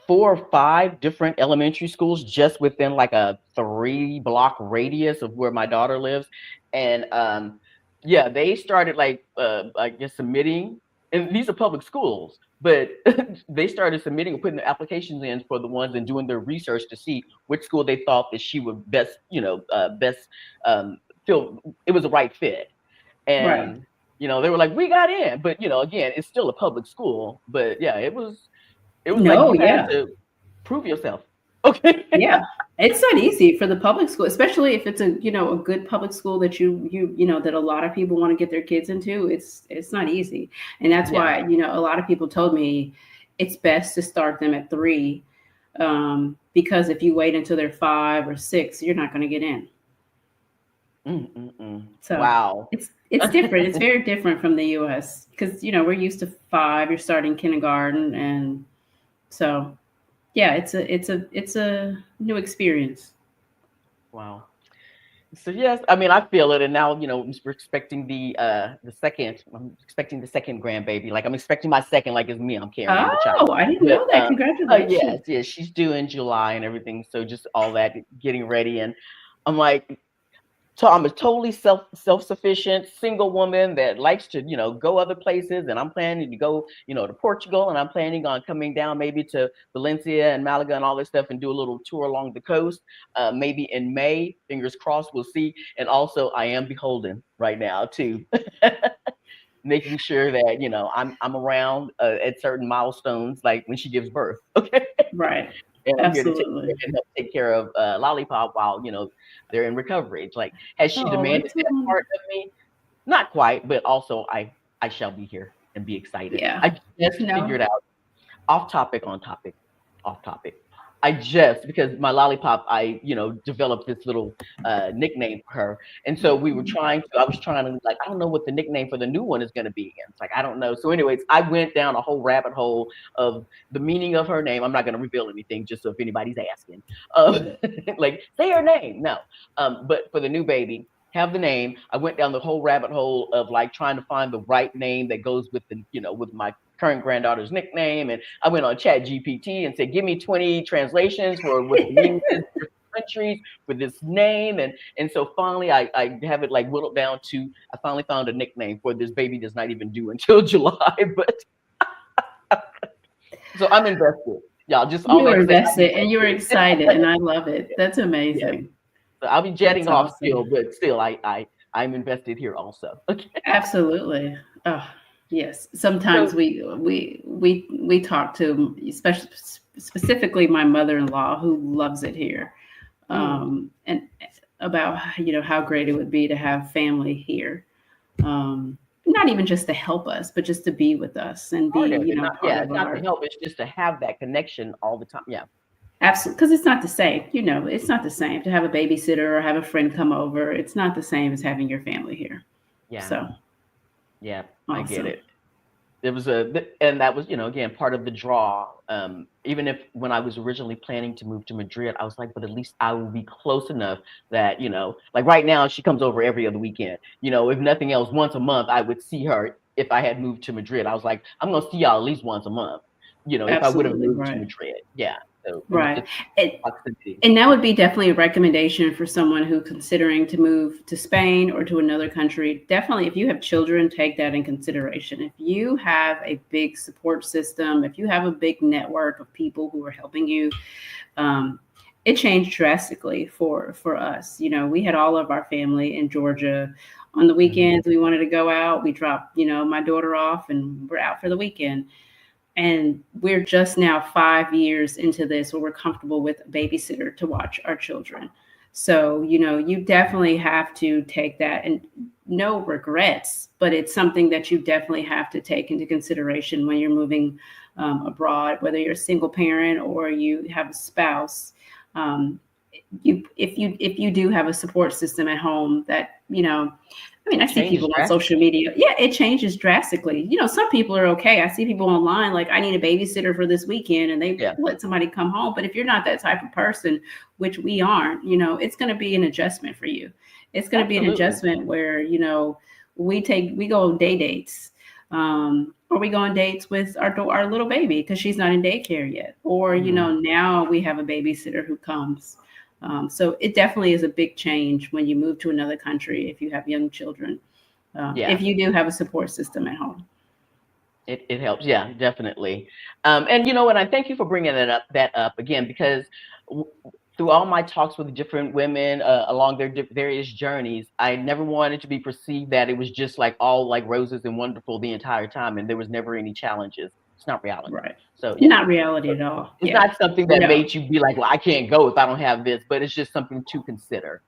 4 or 5 different elementary schools just within like a 3 block radius of where my daughter lives. And yeah, they started like I guess submitting, and these are public schools, but they started submitting and putting their applications in for the ones and doing their research to see which school they thought that she would best um, feel it was the right fit. Right. And they were like, we got in, but again, it's still a public school. But yeah, it was like No, you had yeah. to prove yourself. Okay. Yeah, it's not easy for the public school, especially if it's a good public school that that a lot of people want to get their kids into. It's not easy, and that's Yeah. why a lot of people told me it's best to start them at 3, because if you wait until they're 5 or 6, you're not going to get in. So Wow. it's different. It's very different from the U.S. because we're used to 5. You're starting kindergarten, and so yeah, it's a new experience. Wow. So yes, I mean I feel it, and now we're expecting the second. I'm expecting the second grandbaby. Like I'm expecting my second, like it's me. I'm carrying the child. Oh, I didn't But know that. Congratulations. yes, yes, she's due in July and everything. So just all that getting ready, and I'm like, so I'm a totally self-sufficient single woman that likes to, go other places. And I'm planning to go, to Portugal, and I'm planning on coming down maybe to Valencia and Malaga and all this stuff and do a little tour along the coast. Maybe in May, fingers crossed, we'll see. And also, I am beholden right now to making sure that I'm around at certain milestones, like when she gives birth. Okay, Right. and I'm here to Absolutely. help take care of Lollipop while they're in recovery. It's like, has she Oh, demanded that's that wonderful. part of me? Not quite, but also I shall be here and be excited. Yeah. I just No. figured out, off topic, on topic, off topic. I just, because my Lollipop, I developed this little nickname for her, and so I was trying to, like, I don't know what the nickname for the new one is going to be, and it's like I don't know. So, anyways, I went down a whole rabbit hole of the meaning of her name. I'm not going to reveal anything, just so if anybody's asking, like say her name. No, but for the new baby, have the name. I went down the whole rabbit hole of like trying to find the right name that goes with the with my current granddaughter's nickname, and I went on Chat GPT and said, give me 20 translations for what the meaning is in different countries for this name. And so finally I have it like whittled down to, I finally found a nickname for this baby that's not even due until July. But so I'm invested. Y'all, just all You were that to say I'm invested and you were invested. excited, and I love it. That's Yes. amazing. So I'll be That's jetting off awesome. still, but still I'm invested here also. Okay. Absolutely. Oh, yes. Sometimes So we talk to, especially specifically my mother-in-law who loves it here, mm, and about how great it would be to have family here. Not even just to help us, but just to be with us and be part of it. Not, part yeah, of it's not to our. help, it's just to have that connection all the time. Yeah. Absolutely, because it's not the same. It's not the same to have a babysitter or have a friend come over. It's not the same as having your family here. Yeah. So Yeah, I get awesome. it. There was and that was, again, part of the draw. Even if when I was originally planning to move to Madrid, I was like, but at least I will be close enough that, like right now she comes over every other weekend. If nothing else, once a month I would see her if I had moved to Madrid. I was like, I'm gonna see y'all at least once a month, if I would have Absolutely moved to right. Madrid. Yeah. So it was Right. just And, proximity. and that would be definitely a recommendation for someone who considering to move to Spain or to another country. Definitely, if you have children, take that in consideration. If you have a big support system, if you have a big network of people who are helping you, um, it changed drastically for us. We had all of our family in Georgia. On the Mhm. weekends, we wanted to go out. We dropped, my daughter off, and we're out for the weekend. And we're just now 5 years into this where we're comfortable with a babysitter to watch our children. So, you definitely have to take that, and no regrets, but it's something that you definitely have to take into consideration when you're moving abroad, whether you're a single parent or you have a spouse. Um, if you do have a support system at home that I mean, I It see changes people on social drastically. media. Yeah, it changes drastically. Some people are okay. I see people online like, I need a babysitter for this weekend, and they Yeah, let somebody come home. But if you're not that type of person, which we aren't, it's going to be an adjustment for you. It's going to be an absolutely. adjustment where we go on day dates, or we go on dates with our little baby because she's not in daycare yet, or Mhm. now we have a babysitter who comes. So it definitely is a big change when you move to another country if you have young children. Yeah. If you do have a support system at home. It helps, yeah, definitely. And and I thank you for bringing that up again, because w- through all my talks with different women along their various journeys, I never wanted to be perceived that it was just like all like roses and wonderful the entire time, and there was never any challenges. It's not reality. Right. So yeah, Not reality at all. it's Yeah. not something that No. made you be like, well, I can't go if I don't have this, but it's just something to consider.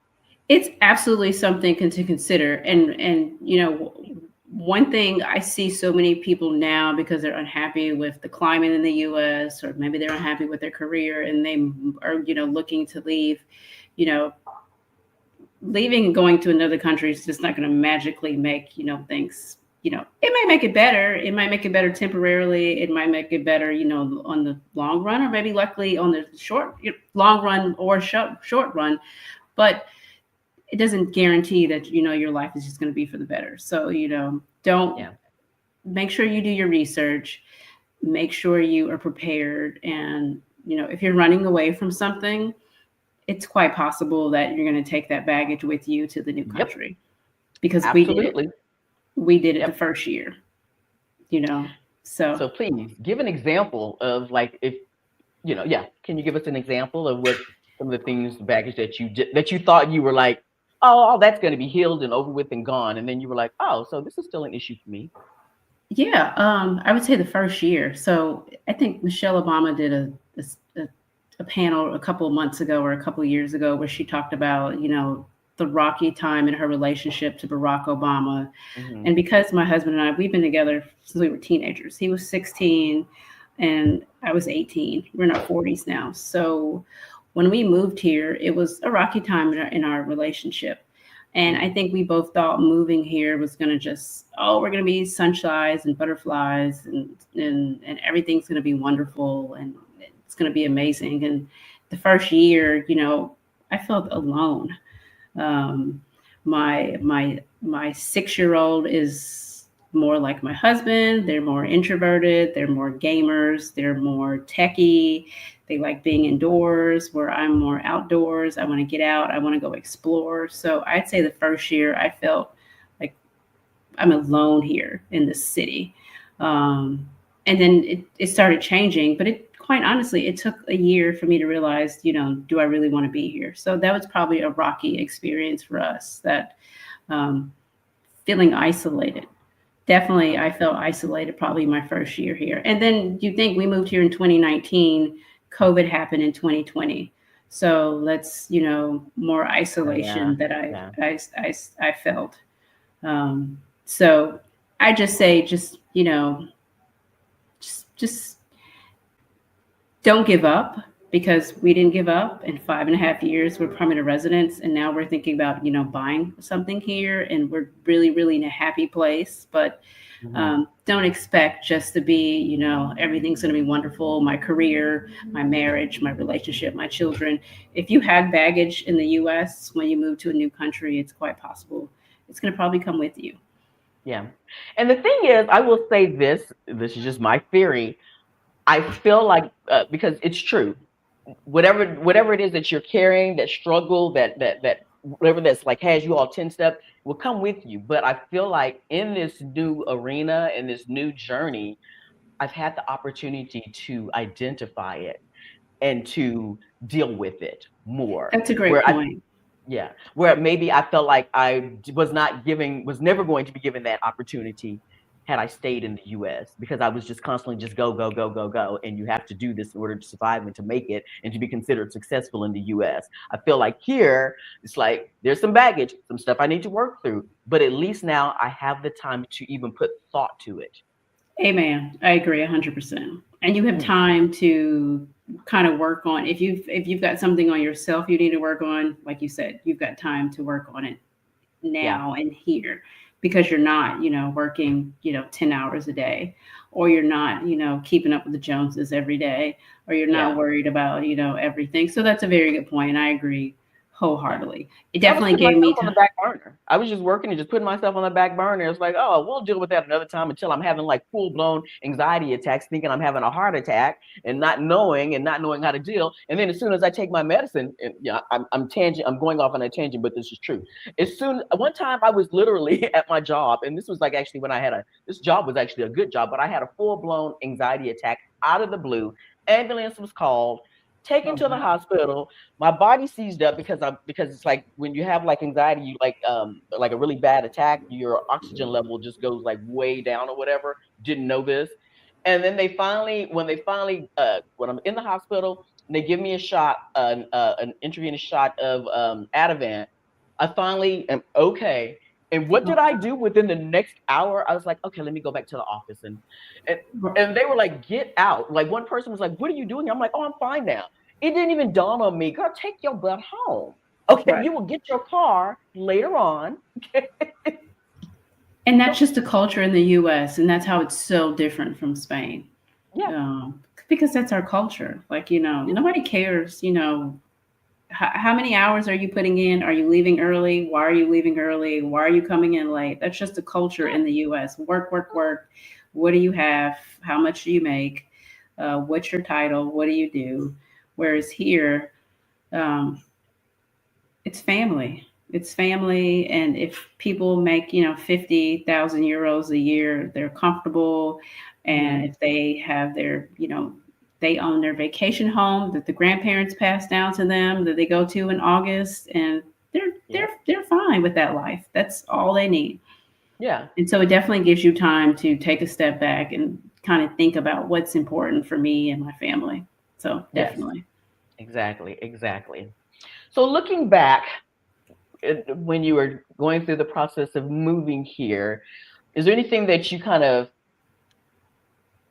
It's absolutely something to consider. And one thing I see so many people now because they're unhappy with the climate in the US, or maybe they're unhappy with their career and they are, looking to leave, you know, leaving and going to another country is just not going to magically make, things, it might make it better. It might make it better temporarily. It might make it better, on the long run, or maybe luckily on the long run or short run. But it doesn't guarantee that, your life is just going to be for the better. So, don't Yeah. make sure you do your research, make sure you are prepared. And, if you're running away from something, it's quite possible that you're going to take that baggage with you to the new Yep. country, because we did it. Absolutely. We did it the Yep. first year, you know. So So please give an example of like if yeah. Can you give us an example of what some of the things, the baggage that you did that you thought you were like, oh, that's going to be healed and over with and gone, and then you were like, oh, so this is still an issue for me. yeah, I would say the first year. So I think Michelle Obama did a, a panel a couple of months ago or a couple of years ago where she talked about, the rocky time in her relationship to Barack Obama. Hmm. And because my husband and I, we've been together since we were teenagers. He was 16 and I was 18. We're in our 40s now. So when we moved here, it was a rocky time in our relationship. And I Hmm. think we both thought moving here was going to just, oh, we're going to be sunshines and butterflies, and everything's going to be wonderful and it's going to be amazing. And the first year, I felt alone. Um, my 6-year old is more like my husband. They're more introverted. They're more gamers. They're more techie. They like being indoors, where I'm more outdoors. I want to get out. I want to go explore. So I'd say the first year I felt like I'm alone here in the city. Um, and then it started changing, but it quite honestly, it took a year for me to realize, do I really want to be here? So that was probably a rocky experience for us, that um, feeling isolated. Definitely, I felt isolated probably my first year here. And then you think we moved here in 2019, COVID happened in 2020. So that's, more Yeah. isolation that Yeah. I felt. So I just say, just don't give up, because we didn't give up. In 5.5 years, we're permanent residents, and now we're thinking about, buying something here, and we're really, really in a happy place. But Hmm. don't expect just to be, everything's going to be wonderful. My career, my marriage, my relationship, my children. If you had baggage in the U.S. when you move to a new country, it's quite possible it's going to probably come with you. Yeah. And the thing is, I will say this. This is just my theory. I feel like because it's true. Whatever it is that you're carrying, that struggle, that whatever that's like has you all tensed up, will come with you. But I feel like in this new arena, in this new journey, I've had the opportunity to identify it and to deal with it more. That's a great Where I point. Yeah, where maybe I felt like was never going to be given that opportunity had I stayed in the US, because I was just constantly just go, go, go, go, go. And you have to do this in order to survive and to make it and to be considered successful in the US. I feel like here, it's like there's some baggage, some stuff I need to work through, but at least now I have the time to even put thought to it. Amen. I agree 100%. And you have Mm, time to kind of work on, if you've got something on yourself you need to work on, like you said, you've got time to work on it yeah, now and here, because you're not, working, 10 hours a day, or you're not, keeping up with the Joneses every day, or you're not yeah. worried about, everything. So that's a very good point. And I agree Yeah. wholeheartedly. It I was definitely putting gave myself me on the time. back burner. I was just working and just putting myself on the back burner. It's like, oh, we'll deal with that another time, until I'm having like full blown anxiety attacks, thinking I'm having a heart attack and not knowing how to deal. And then as soon as I take my medicine, and yeah, I'm going off on a tangent, but this is true. One time I was literally at my job, and this was like actually when this job was actually a good job, but I had a full blown anxiety attack out of the blue. Ambulance was called, taken Oh, to the wow. hospital. My body seized up because it's like when you have like anxiety, you like a really bad attack, your oxygen level just goes like way down or whatever. Didn't know this. And then when I'm in the hospital and they give me a shot, an intravenous shot of Ativan, I finally am okay. And what did I do within the next hour? I was like, okay, let me go back to the office, and Oh, and they were like, get out. Like one person was like, what are you doing? I'm like, oh, I'm fine now. It didn't even dawn on me, girl, take your butt home. Okay, Right. you will get your car later on. Okay. And So that's just the culture in the US, and that's how it's so different from Spain. yeah, Because that's our culture. Like, yeah, nobody cares, how many hours are you putting in? Are you leaving early? Why are you leaving early? Why are you coming in late? That's just the culture yeah, in the US. Work, work, work. What do you have? How much do you make? What's your title? What do you do? Whereas here, um, it's family. It's family, and if people make 50,000 euros a year, they're comfortable, and hmm if they have their they own their vacation home that the grandparents pass down to them that they go to in August, and they're yeah, they're they're fine with that life. That's all they need. yeah, And so it definitely gives you time to take a step back and kind of think about what's important for me and my family. So yes, definitely. exactly, exactly. So looking back, when you were going through the process of moving here, is there anything that you kind of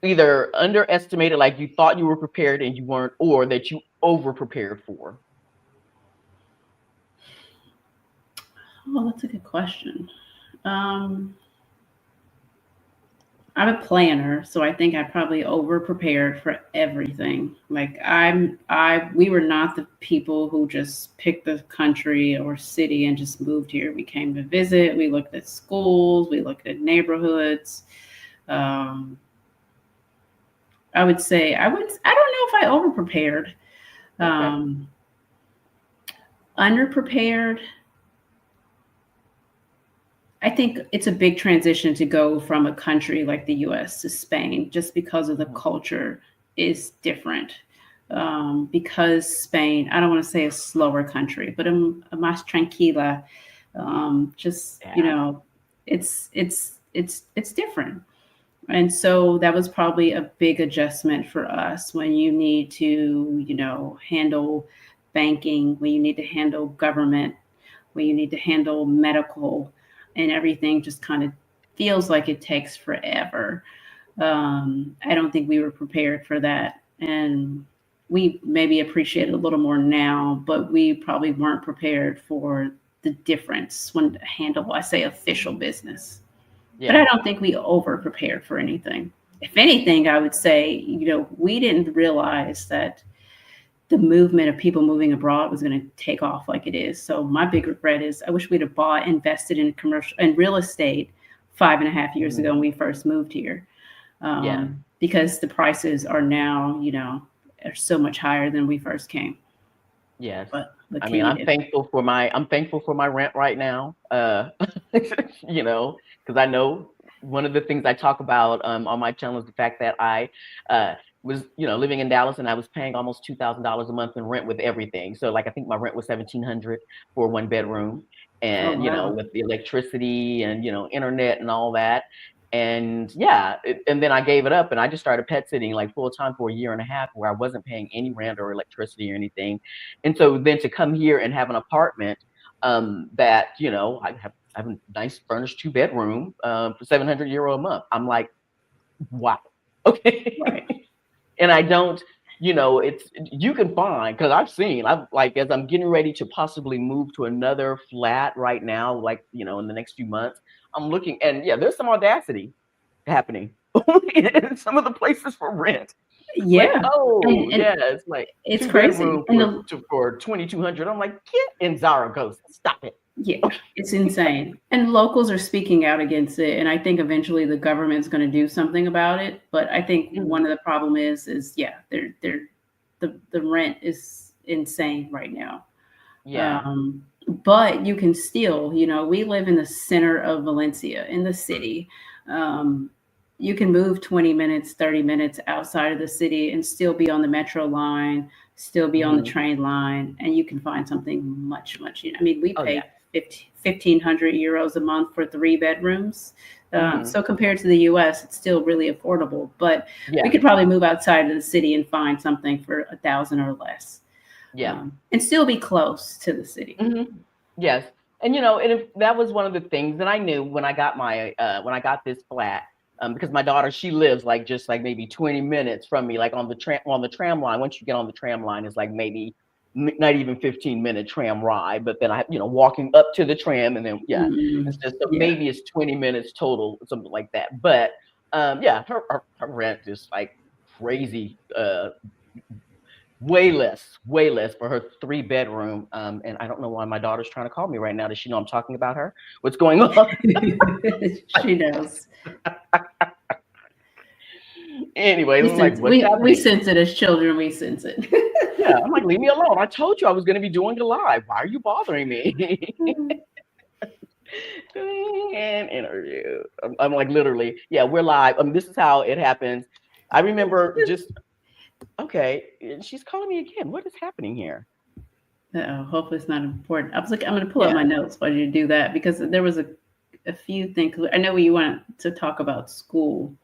either underestimated, like you thought you were prepared and you weren't, or that you over prepared for? Oh, that's a good question. Um, I'm a planner, so I think I probably over prepared for everything. Like we were not the people who just picked the country or city and just moved here. We came to visit. We looked at schools. We looked at neighborhoods. Um, I would say I don't know if I over prepared. Okay. Um, Underprepared. I think it's a big transition to go from a country like the US to Spain just because of the Mhm. culture is different. Because Spain, I don't want to say a slower country, but a más tranquila. Just, Yeah. it's different. And so that was probably a big adjustment for us when you need to, handle banking, when you need to handle government, when you need to handle medical, and everything just kind of feels like it takes forever. I don't think we were prepared for that. And we maybe appreciate it a little more now, but we probably weren't prepared for the difference when to handle, I say, official business. But I Yeah. don't think we over prepared for anything. If anything, I would say, we didn't realize that the movement of people moving abroad was going to take off like it is. So my big regret is I wish we'd have invested in commercial and real estate 5.5 years Mhm. ago when we first moved here, Yeah. because the prices are now, are so much higher than we first came. Yes. But what I can mean, you do? I'm thankful for my rent right now. You know, because I know one of the things I talk about on my channel is the fact that I was, living in Dallas and I was paying almost $2,000 a month in rent with everything. So like I think my rent was 1,700 for one bedroom, Oh and wow. with the electricity and internet and all that. And yeah, and then I gave it up and I just started pet sitting like full time for a year and a half where I wasn't paying any rent or electricity or anything. And so then to come here and have an apartment that, I have a nice furnished two-bedroom for 700 euro a month. I'm like, wow. Okay. Right. And I don't, it's, you can find, because I've like, as I'm getting ready to possibly move to another flat right now, like, in the next few months, I'm looking, and yeah, there's some audacity happening in some of the places for rent. Like, Yeah. oh And yeah, it's like it's two crazy. bedroom And the for 2,200. I'm like, get in Zaragoza. Stop it. Yeah, Okay. it's insane. And locals are speaking out against it. And I think eventually the government's going to do something about it. But I think one Mhm. of the problem is yeah, the rent is insane right now. Yeah. But you can still, we live in the center of Valencia, in the city. Um, you can move 20 minutes, 30 minutes outside of the city and still be on the metro line, still be on the Mhm. train line, and you can find something much, much. I mean, we Oh yeah. pay 1,500 euros a month for 3 bedrooms. Mhm. So compared to the US, it's still really affordable. But we Yeah. could probably move outside of the city and find something for 1,000 or less, Yeah. and still be close to the city. Mhm. Yes. And and if that was one of the things that I knew when I got when I got this flat, because my daughter, she lives like just like maybe 20 minutes from me, like on the tram line. Once you get on the tram line, it's like maybe not even 15-minute tram ride, but then walking up to the tram and then, Mm, it's just, so yeah. maybe it's 20 minutes total, something like that. But yeah, her rent is like crazy, way less for her 3-bedroom. And I don't know why my daughter's trying to call me right now. Does she know I'm talking about her? What's going on? She knows. Anyway, We I'm like, sense what's we happening? sense it as children. We sense it. Yeah, I'm like, leave me alone. I told you I was going to be doing it live. Why are you bothering me? An interview. I'm like, literally, yeah, we're live. This is how it happens. I remember just, okay, and she's calling me again. What is happening here? Hopefully it's not important. I was like, I'm going to pull up Yeah, my notes while you do that because there was a few things. I know you want to talk about school.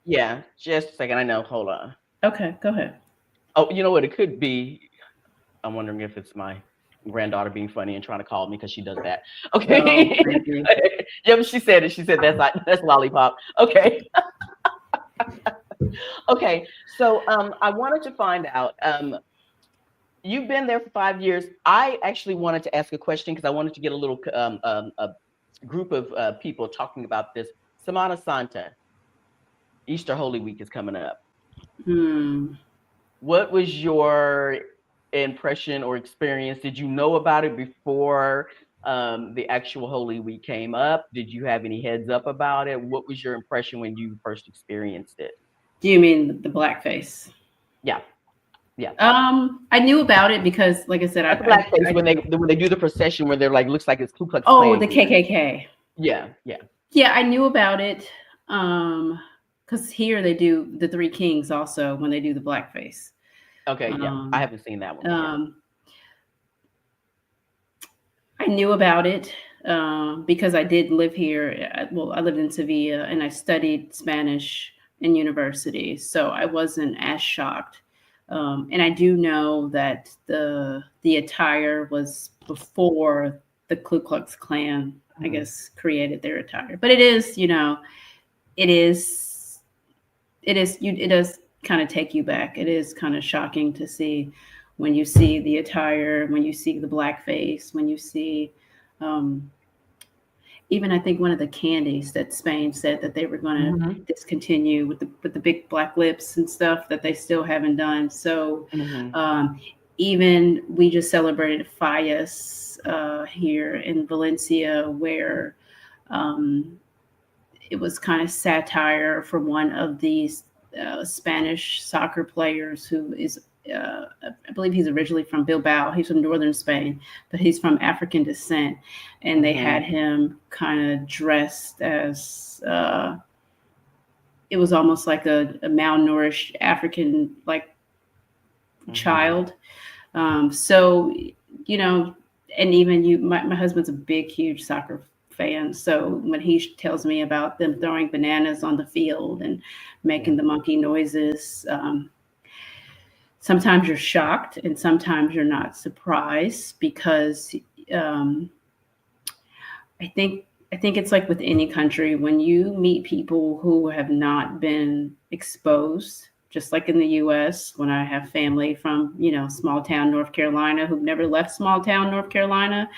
yeah, just a second. I know. Hold on. Okay, go ahead. Oh, you know what? It could be. I'm wondering if it's my granddaughter being funny and trying to call me because she does that. Oh, Okay. maybe. Yeah, but she said it. She said that's lollipop. Okay. Okay. So I wanted to find out. You've been there for 5 years. I actually wanted to ask a question because I wanted to get a little a group of people talking about this. Semana Santa, Easter Holy Week is coming up. Hmm. What was your impression or experience? Did you know about it before the actual Holy Week came up? Did you have any heads up about it? What was your impression when you first experienced it? Do you mean the blackface? Yeah, yeah. I knew about it because, like I said, Not the blackface when they do the procession where they're like looks like it's Ku Klux oh, Klan the gear. KKK. Yeah, yeah. Yeah, I knew about it. Because here they do the Three Kings also when they do the blackface. Okay, yeah. I Um, haven't seen that one, but yeah. um, I knew about it because I did live here. Well, I lived in Sevilla and I studied Spanish in university, so I wasn't as shocked. And I do know that the attire was before the Ku Klux Klan, I Mhm. guess, created their attire. But it is, it is, it does kind of take you back. It is kind of shocking to see when you see the attire, when you see the blackface, when you see um, even I think one of the candies that Spain said that they were going to Mhm. discontinue with the big black lips and stuff that they still haven't done. So Mhm. um, even we just celebrated Fallas here in Valencia, where um, it was kind of satire from one of these Spanish soccer players who is, I believe he's originally from Bilbao. He's from northern Spain, but he's from African descent. And they had Mhm. him kind of dressed as, it was almost like a malnourished African like Mhm. child. So, you know, and even my husband's a big, huge soccer fan. So when he tells me about them throwing bananas on the field and Yeah. making the monkey noises, sometimes you're shocked and sometimes you're not surprised because um, I think it's like with any country when you meet people who have not been exposed, just like in the US, when I have family from, small town North Carolina who've never left small town North Carolina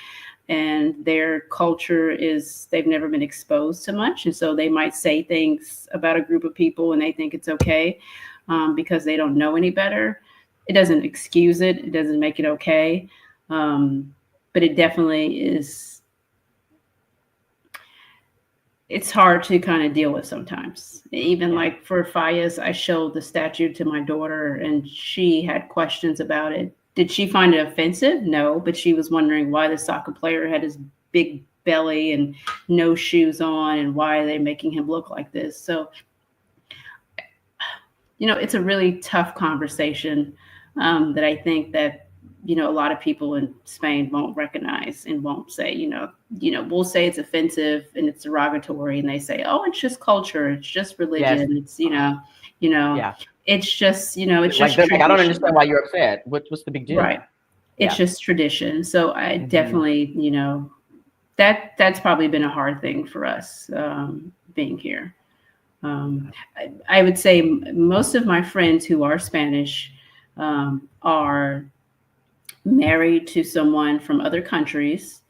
and their culture is they've never been exposed to much. And so they might say things about a group of people and they think it's okay because they don't know any better. It doesn't excuse it, it doesn't make it okay. But it definitely is it's hard to kind of deal with sometimes. Even Yeah. like for Fayez, I showed the statue to my daughter and she had questions about it. Did she find it offensive? No, but she was wondering why the soccer player had his big belly and no shoes on and why are they making him look like this? So, it's a really tough conversation that I think that a lot of people in Spain won't recognize and won't say. We'll say it's offensive and it's derogatory, and they say, "Oh, it's just culture, it's just Yes. religion, you know, Yeah. it's just it's Like just they're like, I don't understand tradition." why you're upset. What's the big deal? Right? It's Yeah. just tradition. So I Mhm. definitely, that's probably been a hard thing for us being here. I would say most of my friends who are Spanish, are married to someone from other countries,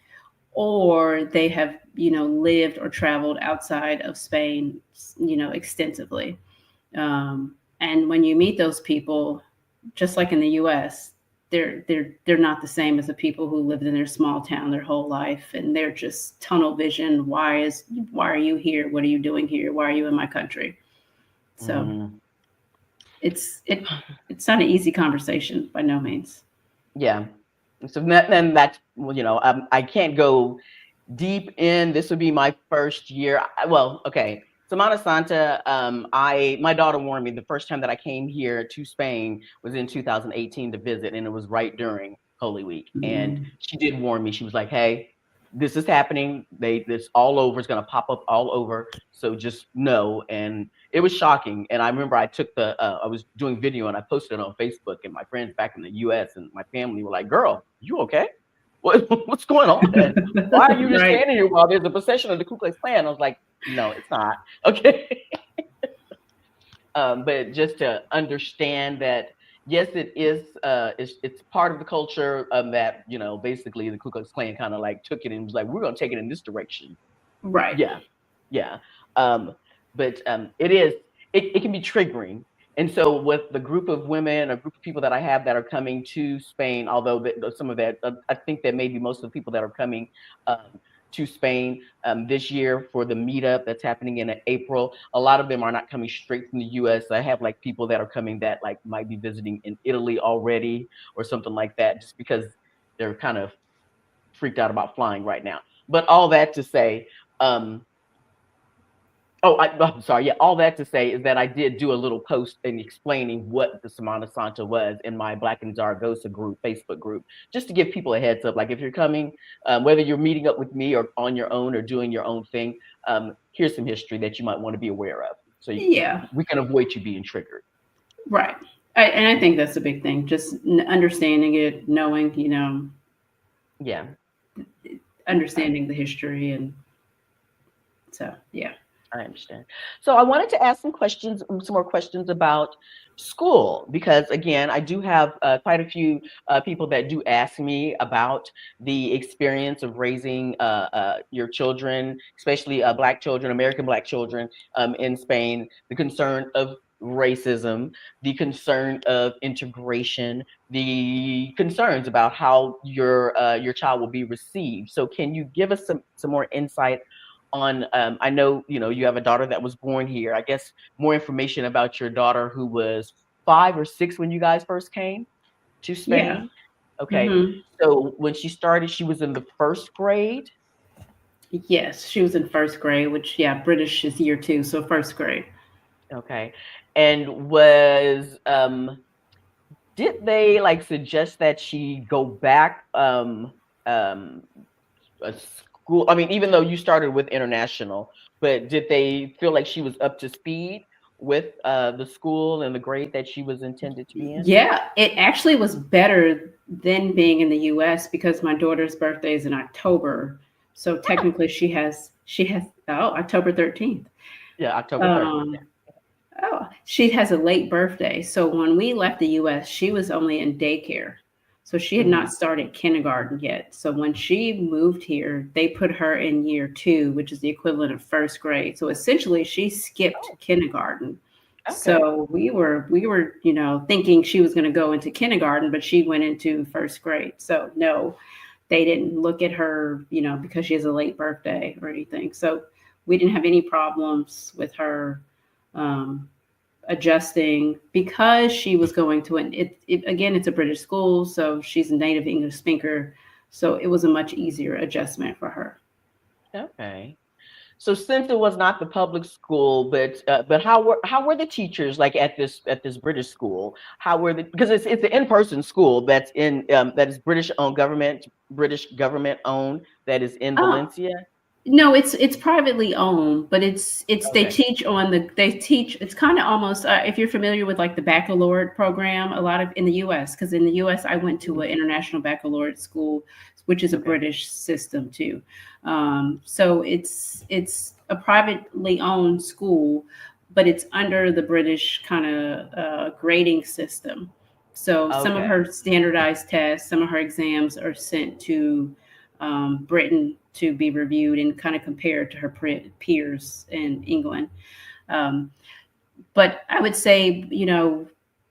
or they have, lived or traveled outside of Spain, extensively. And when you meet those people, just like in the U.S., they're not the same as the people who lived in their small town their whole life, and they're just tunnel vision. Why are you here? What are you doing here? Why are you in my country? So Mm, it's it it's not an easy conversation by no means. yeah. So then that's, well, I can't go deep in. This would be my first year. Well, okay. Semana Santa. My daughter warned me the first time that I came here to Spain was in 2018 to visit, and it was right during Holy Week. And Mhm. she did warn me. She was like, "Hey, this is happening. This all over. It's gonna pop up all over. So just know." And it was shocking. And I remember I took I was doing video and I posted it on Facebook, and my friends back in the U.S. and my family were like, "Girl, you okay? What's going on? Why are you just Right. standing here while there's a procession of the Ku Klux Klan?" I was like, "No, it's not." Okay. But just to understand that, yes, it is. It's part of the culture, that basically the Ku Klux Klan kind of like took it and was like, "We're going to take it in this direction." Right. Yeah, yeah. Um, but it can be triggering. And so with the group of women or group of people that I have that are coming to Spain, although some of that, I think that maybe most of the people that are coming um, to Spain this year for the meetup that's happening in April, a lot of them are not coming straight from the US. I have like people that are coming that like might be visiting in Italy already or something like that, just because they're kind of freaked out about flying right now. But all that to say, um, I'm sorry. Yeah, all that to say is that I did do a little post in explaining what the Semana Santa was in my Black and Zaragoza group, Facebook group, just to give people a heads up. Like, if you're coming, whether you're meeting up with me or on your own or doing your own thing, here's some history that you might want to be aware of, so Yeah. we can avoid you being triggered. Right. And I think that's a big thing. Just understanding it, knowing, Yeah. Okay. understanding the history, and so yeah. I understand. So I wanted to ask some questions, some more questions about school, because again, I do have quite a few people that do ask me about the experience of raising your children, especially Black children, American Black children in Spain, the concern of racism, the concern of integration, the concerns about how your child will be received. So can you give us some more insight on, I know you have a daughter that was born here. I guess more information about your daughter who was 5 or 6 when you guys first came to Yeah. Spain. Okay. Hmm. So when she started, she was in the first grade. Yes, she was in first grade, which, yeah, British is year two, so first grade. Okay. And was did they like suggest that she go back um a school? I mean, even though you started with international, but did they feel like she was up to speed with the school and the grade that she was intended to be in? Yeah, it actually was better than being in the US because my daughter's birthday is in October. So technically she has October 13th. Yeah, October 13th. Um she has a late birthday. So when we left the US, she was only in daycare. So she had Hmm. not started kindergarten yet. So when she moved here, they put her in year two, which is the equivalent of first grade. So essentially she skipped Oh, kindergarten. okay. So we were, thinking she was going to go into kindergarten, but she went into first grade. So no, they didn't look at her, because she has a late birthday or anything. So we didn't have any problems with her um, adjusting because she was going to again, it's a British school, so she's a native English speaker. So it was a much easier adjustment for her. Okay. So since it was not the public school, but how were the teachers like at this British school? How were the, because it's an in-person school that's in that is British government owned, that is in Oh, Valencia. no, it's privately owned, but it's they Okay. teach on the they teach. It's kind of almost, if you're familiar with like the baccalaureate program, a lot of in the U.S. Because in the U.S. I went to Mhm. an international baccalaureate school, which is a Okay. British system too. So it's a privately owned school, but it's under the British kind of grading system. So some of Okay. her standardized tests, some of her exams are sent to Britain to be reviewed and kind of compared to her peers in England. Um, but I would say,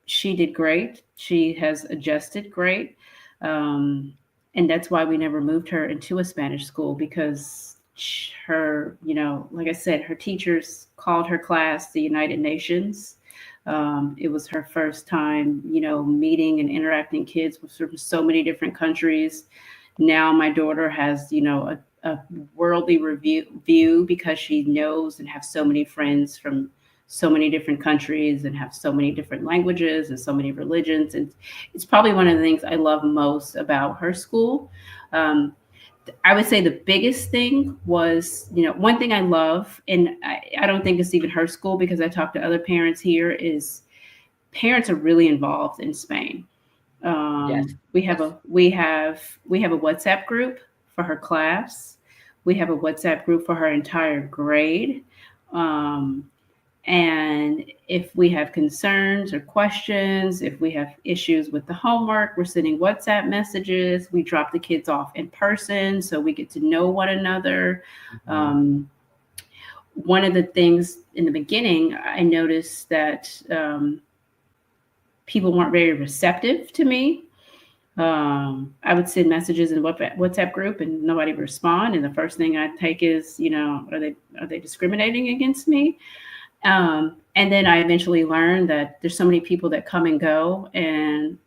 she did great. She has adjusted great. Um, and that's why we never moved her into a Spanish school, because her, like I said, her teachers called her class the United Nations. It was her first time, meeting and interacting kids from so many different countries. Now my daughter has, a worldly view, because she knows and have so many friends from so many different countries and have so many different languages and so many religions. And it's probably one of the things I love most about her school. Um, I would say the biggest thing was, one thing I love, and I don't think it's even her school, because I talk to other parents here, is parents are really involved in Spain. Yes. We have Yes. a WhatsApp group for her class. We have a WhatsApp group for her entire grade. Um, and if we have concerns or questions, if we have issues with the homework, we're sending WhatsApp messages. We drop the kids off in person so we get to know one another. Mhm. Um, One of the things in the beginning, I noticed that people weren't very receptive to me. I would send messages in WhatsApp group and nobody would respond. And the first thing I take is, are they discriminating against me? And then I eventually learned that there's so many people that come and go, and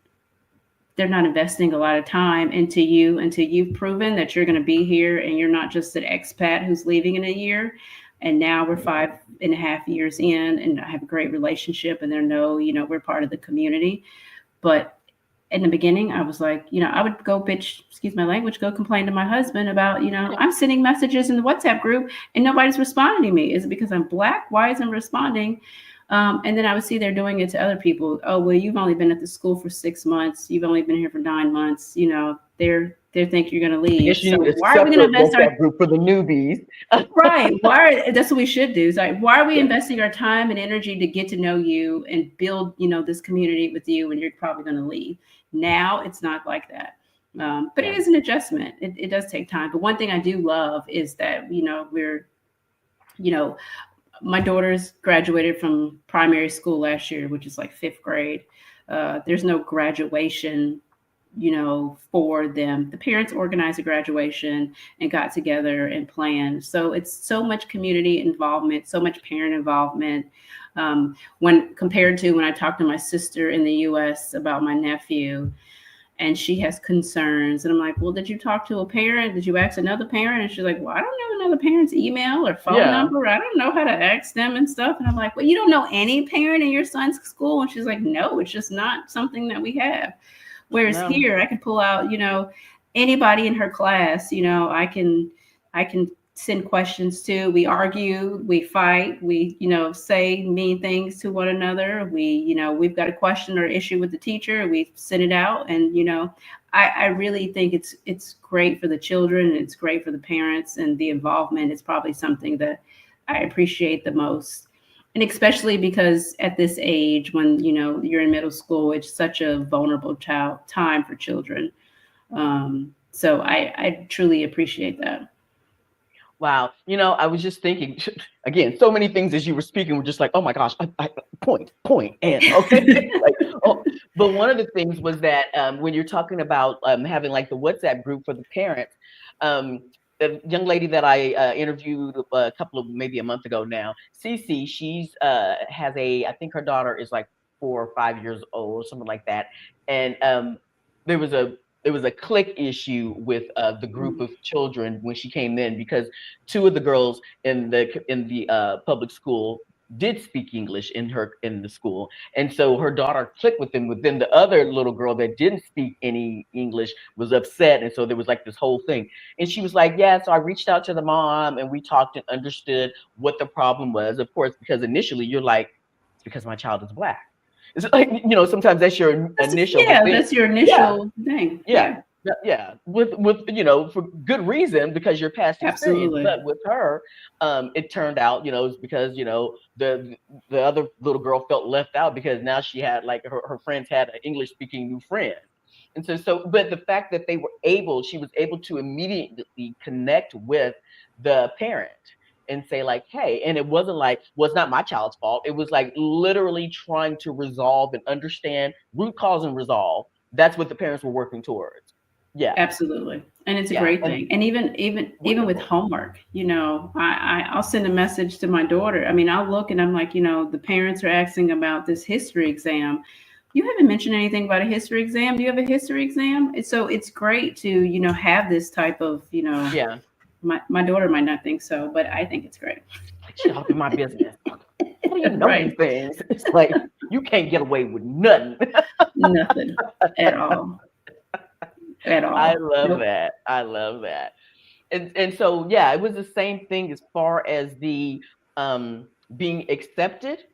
they're not investing a lot of time into you until you've proven that you're going to be here and you're not just an expat who's leaving in a year. And now we're 5.5 years in, and I have a great relationship, and they know, we're part of the community. But in the beginning, I was like, I would go bitch, excuse my language, go complain to my husband about, I'm sending messages in the WhatsApp group and nobody's responding to me. Is it because I'm Black? Why isn't responding? And then I would see they're doing it to other people. Oh, well, you've only been at the school for 6 months. You've only been here for 9 months. They think you're going to I leave. guess you So need a why are we going to separate invest our WhatsApp group for the newbies. right? That's what we should do. It's like, why are we Yeah. investing our time and energy to get to know you and build, this community with you when you're probably going to leave? Now it's not like that. But it Yeah. is an adjustment. It does take time. But one thing I do love is that, you know, my daughter's graduated from primary school last year, which is like fifth grade. There's no graduation, for them. The parents organized a graduation and got together and planned. So it's so much community involvement, so much parent involvement. When compared to when I talked to my sister in the U.S. about my nephew, and she has concerns, and I'm like, well, did you talk to a parent? Did you ask another parent? And she's like, well, I don't know another parent's email or phone Yeah. number. I don't know how to ask them and stuff. And I'm like, well, you don't know any parent in your son's school? And she's like, no, it's just not something that we have. Whereas No. here, I can pull out, anybody in her class. I can send questions to. We argue, we fight, we, say mean things to one another. We've got a question or issue with the teacher, we send it out, and I really think it's great for the children, and it's great for the parents, and the involvement is probably something that I appreciate the most. And especially because at this age, when you're in middle school, it's such a vulnerable time for children. So I truly appreciate that. Wow. I was just thinking again, so many things as you were speaking were just like, oh my gosh, point, and okay. Like, oh, but one of the things was that when you're talking about having like the WhatsApp group for the parents, um, the young lady that I interviewed a couple of maybe a month ago now, Cece, she's has I think her daughter is like 4 or 5 years old, or something like that, and there was a there was a click issue with the group of children when she came in, because two of the girls in the public school did speak English in the school, and so her daughter clicked with them. But then the other little girl that didn't speak any English was upset, and so there was like this whole thing. And she was like, "Yeah." So I reached out to the mom, and we talked and understood what the problem was. Of course, because initially you're like, "It's because my child is Black." It's like sometimes that's your initial, but Yeah, then that's your yeah, initial thing. yeah. Yeah. Yeah, with for good reason because your past experience. Absolutely. But with her, it turned out it's because the other little girl felt left out because now she had like her friends had an English speaking new friend. And but the fact that she was able to immediately connect with the parent and say like, hey, and it wasn't like, well, it's not my child's fault. It was like literally trying to resolve and understand root cause and resolve. That's what the parents were working towards. Yeah, Absolutely. And it's a yeah, great and thing. And even with wonderful. homework, I'll send a message to my daughter. I mean, I'll look and I'm like, the parents are asking about this history exam. You haven't mentioned anything about a history exam. Do you have a history exam? And so it's great to, have this type of, Yeah, my daughter might not think so, but I think it's great. like shit off in my business. How do you know these Right. things? It's like you can't get away with nothing. Nothing at all. At I all. love Nope. that. I love that. And so yeah, it was the same thing as far as the being accepted.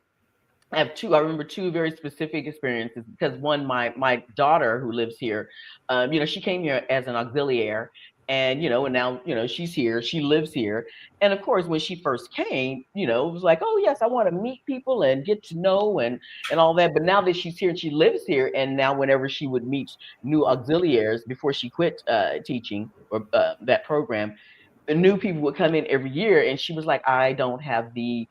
I remember two very specific experiences because one, my daughter who lives here, she came here as an auxiliary, and now she's here, she lives here, and of course when she first came, it was like, oh yes, I want to meet people and get to know and all that. But now that she's here and she lives here, and now whenever she would meet new auxiliaries before she quit teaching or that program, the new people would come in every year, and she was like, I don't have the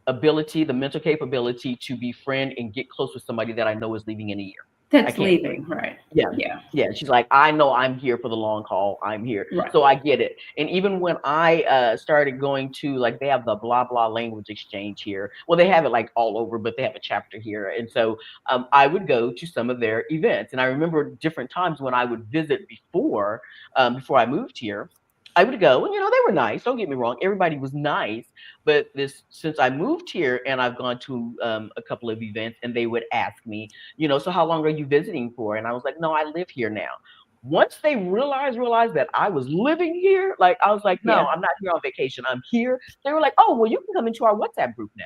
mental capability to befriend and get close with somebody that I know is leaving in a year. I That's can't do it. leaving, right? Yeah. Yeah. Yeah. She's like, I know I'm here for the long haul. I'm here. Right. So I get it. And even when I started going to, like, they have the blah blah language exchange here. Well, they have it like all over, but they have a chapter here. And so I would go to some of their events. And I remember different times when I would visit before I moved here. I would go, and they were nice. Don't get me wrong, everybody was nice. But this, since I moved here and I've gone to a couple of events, and they would ask me, so how long are you visiting for? And I was like, no, I live here now. Once they realized that I was living here, like I was like, no, Yeah. I'm not here on vacation. I'm here. They were like, oh, well, you can come into our WhatsApp group now.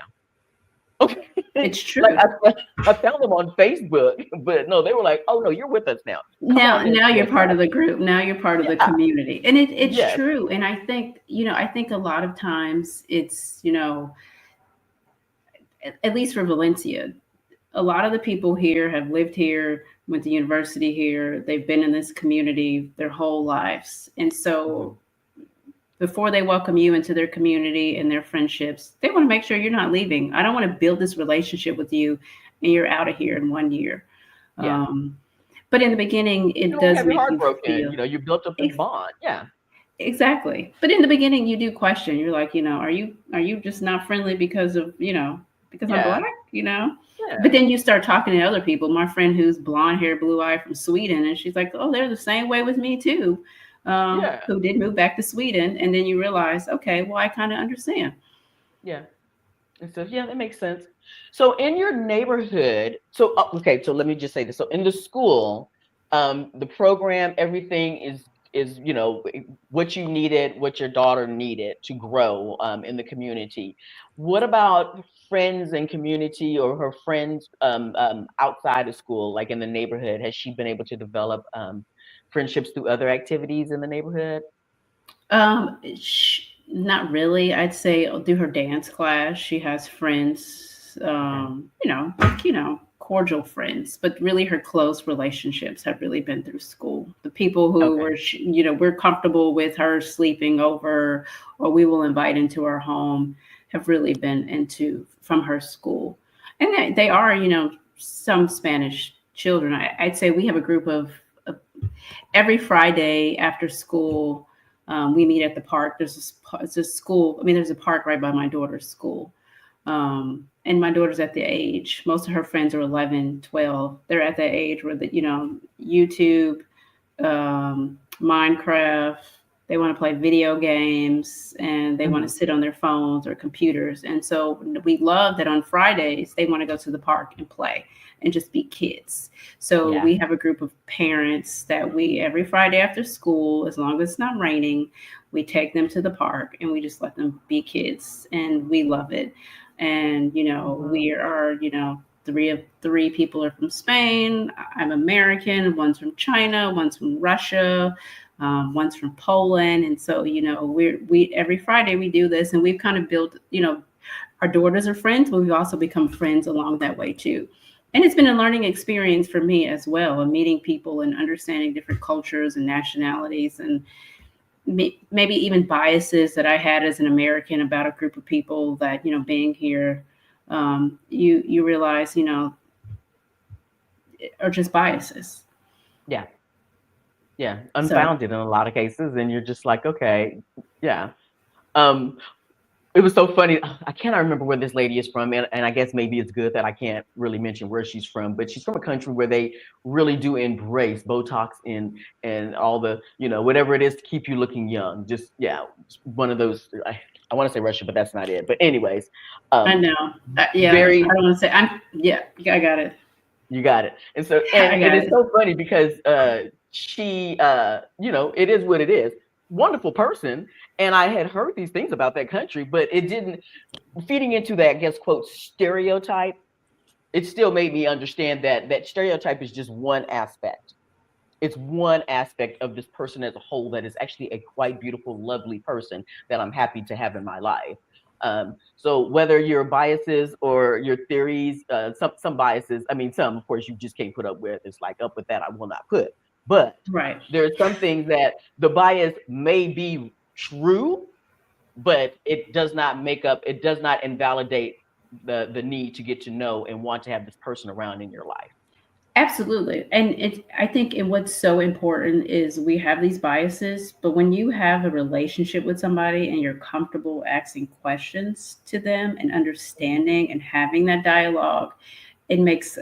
Okay. It's Like true. I found them on Facebook, but no, they were like, oh no, you're with us now. Come Now on in, now say you're part of hello. the group. Now you're part of the Yeah. community. And it's Yes. true. And I think a lot of times it's, at least for Valencia, a lot of the people here have lived here, went to university here, they've been in this community their whole lives. And Mhm. so before they welcome you into their community and their friendships, they want to make sure you're not leaving. I don't want to build this relationship with you and you're out of here in 1 year. Yeah. Um, but in the beginning, You it don't want to does have your make heart you broken. feel You built up this ex- bond. Yeah. exactly. But in the beginning, you do question. You're like, are you just not friendly because I'm Yeah. black? But Yeah. then you start talking to other people. My friend who's blonde hair, blue eye from Sweden, and she's like, oh, they're the same way with me too. Yeah. Who did move back to Sweden, and then you realize, okay, well, I kind of understand. Yeah. And so, yeah, that makes sense. So, in your neighborhood, okay, so let me just say this. So, in the school, the program, everything is what you needed, what your daughter needed to grow in the community. What about friends and community, or her friends outside of school, like in the neighborhood? Has she been able to develop friendships through other activities in the neighborhood? Not really. I'd say through her dance class, she has friends, Okay. cordial friends, but really her close relationships have really been through school. The people who Okay. we're comfortable with her sleeping over or we will invite into our home have really been into from her school. And they are, some Spanish children. I'd say we have a group of every Friday after school, we meet at the park. It's a school. I mean, there's a park right by my daughter's school. And my daughter's at the age, most of her friends are 11, 12. They're at that age where YouTube, Minecraft, they want to play video games and they want to Mhm. sit on their phones or computers. And so we love that on Fridays, they want to go to the park and play and just be kids. So Yeah. we have a group of parents that we, every Friday after school, as long as it's not raining, we take them to the park and we just let them be kids. And we love it. And, Mhm. we are, three people are from Spain. I'm American. One's from China. One's from Russia. One's from Poland. And so, we every Friday we do this, and we've kind of built, our daughters are friends, but we've also become friends along that way too. And it's been a learning experience for me as well, and meeting people and understanding different cultures and nationalities, and maybe even biases that I had as an American about a group of people that, being here, you realize, are just biases. Yeah. Yeah. So Unfounded in a lot of cases. And you're just like, okay, yeah. Um, it was so funny. I cannot remember where this lady is from, and I guess maybe it's good that I can't really mention where she's from. But she's from a country where they really do embrace Botox and all the whatever it is to keep you looking young. Just yeah, one of those. I want to say Russia, but that's not it. But anyways, I um, know. Yeah, I very don't want to say. Yeah, I got it. you got it. And so I and got it's it. so funny because she it is what it is. Wonderful person. And I had heard these things about that country, but it didn't feeding into that, I guess, quote, stereotype. It still made me understand that that stereotype is just one aspect. It's one aspect of this person as a whole that is actually a quite beautiful, lovely person that I'm happy to have in my life. So whether your biases or your theories, some biases, I mean, some of course you just can't put up with. It's like up with that I will not put. But Right. there are some things that the bias may be true, but it does not invalidate the need to get to know and want to have this person around in your life. Absolutely. And I think and what's so important is we have these biases, but when you have a relationship with somebody and you're comfortable asking questions to them and understanding and having that dialogue, it makes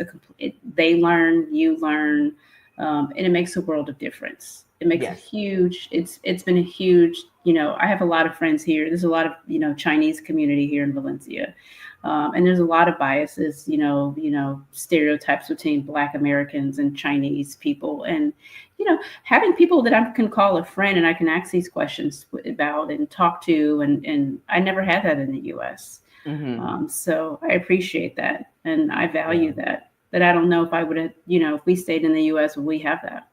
they learn, you learn, and it makes a world of difference. It makes a Yes. huge. It's been a huge. I have a lot of friends here. There's a lot of Chinese community here in Valencia, and there's a lot of biases. Stereotypes between Black Americans and Chinese people, and having people that I can call a friend and I can ask these questions about and talk to, and I never had that in the U.S. Hmm. So I appreciate that, and I Yeah. value that. That I don't know if I would have, if we stayed in the U.S., would we have that?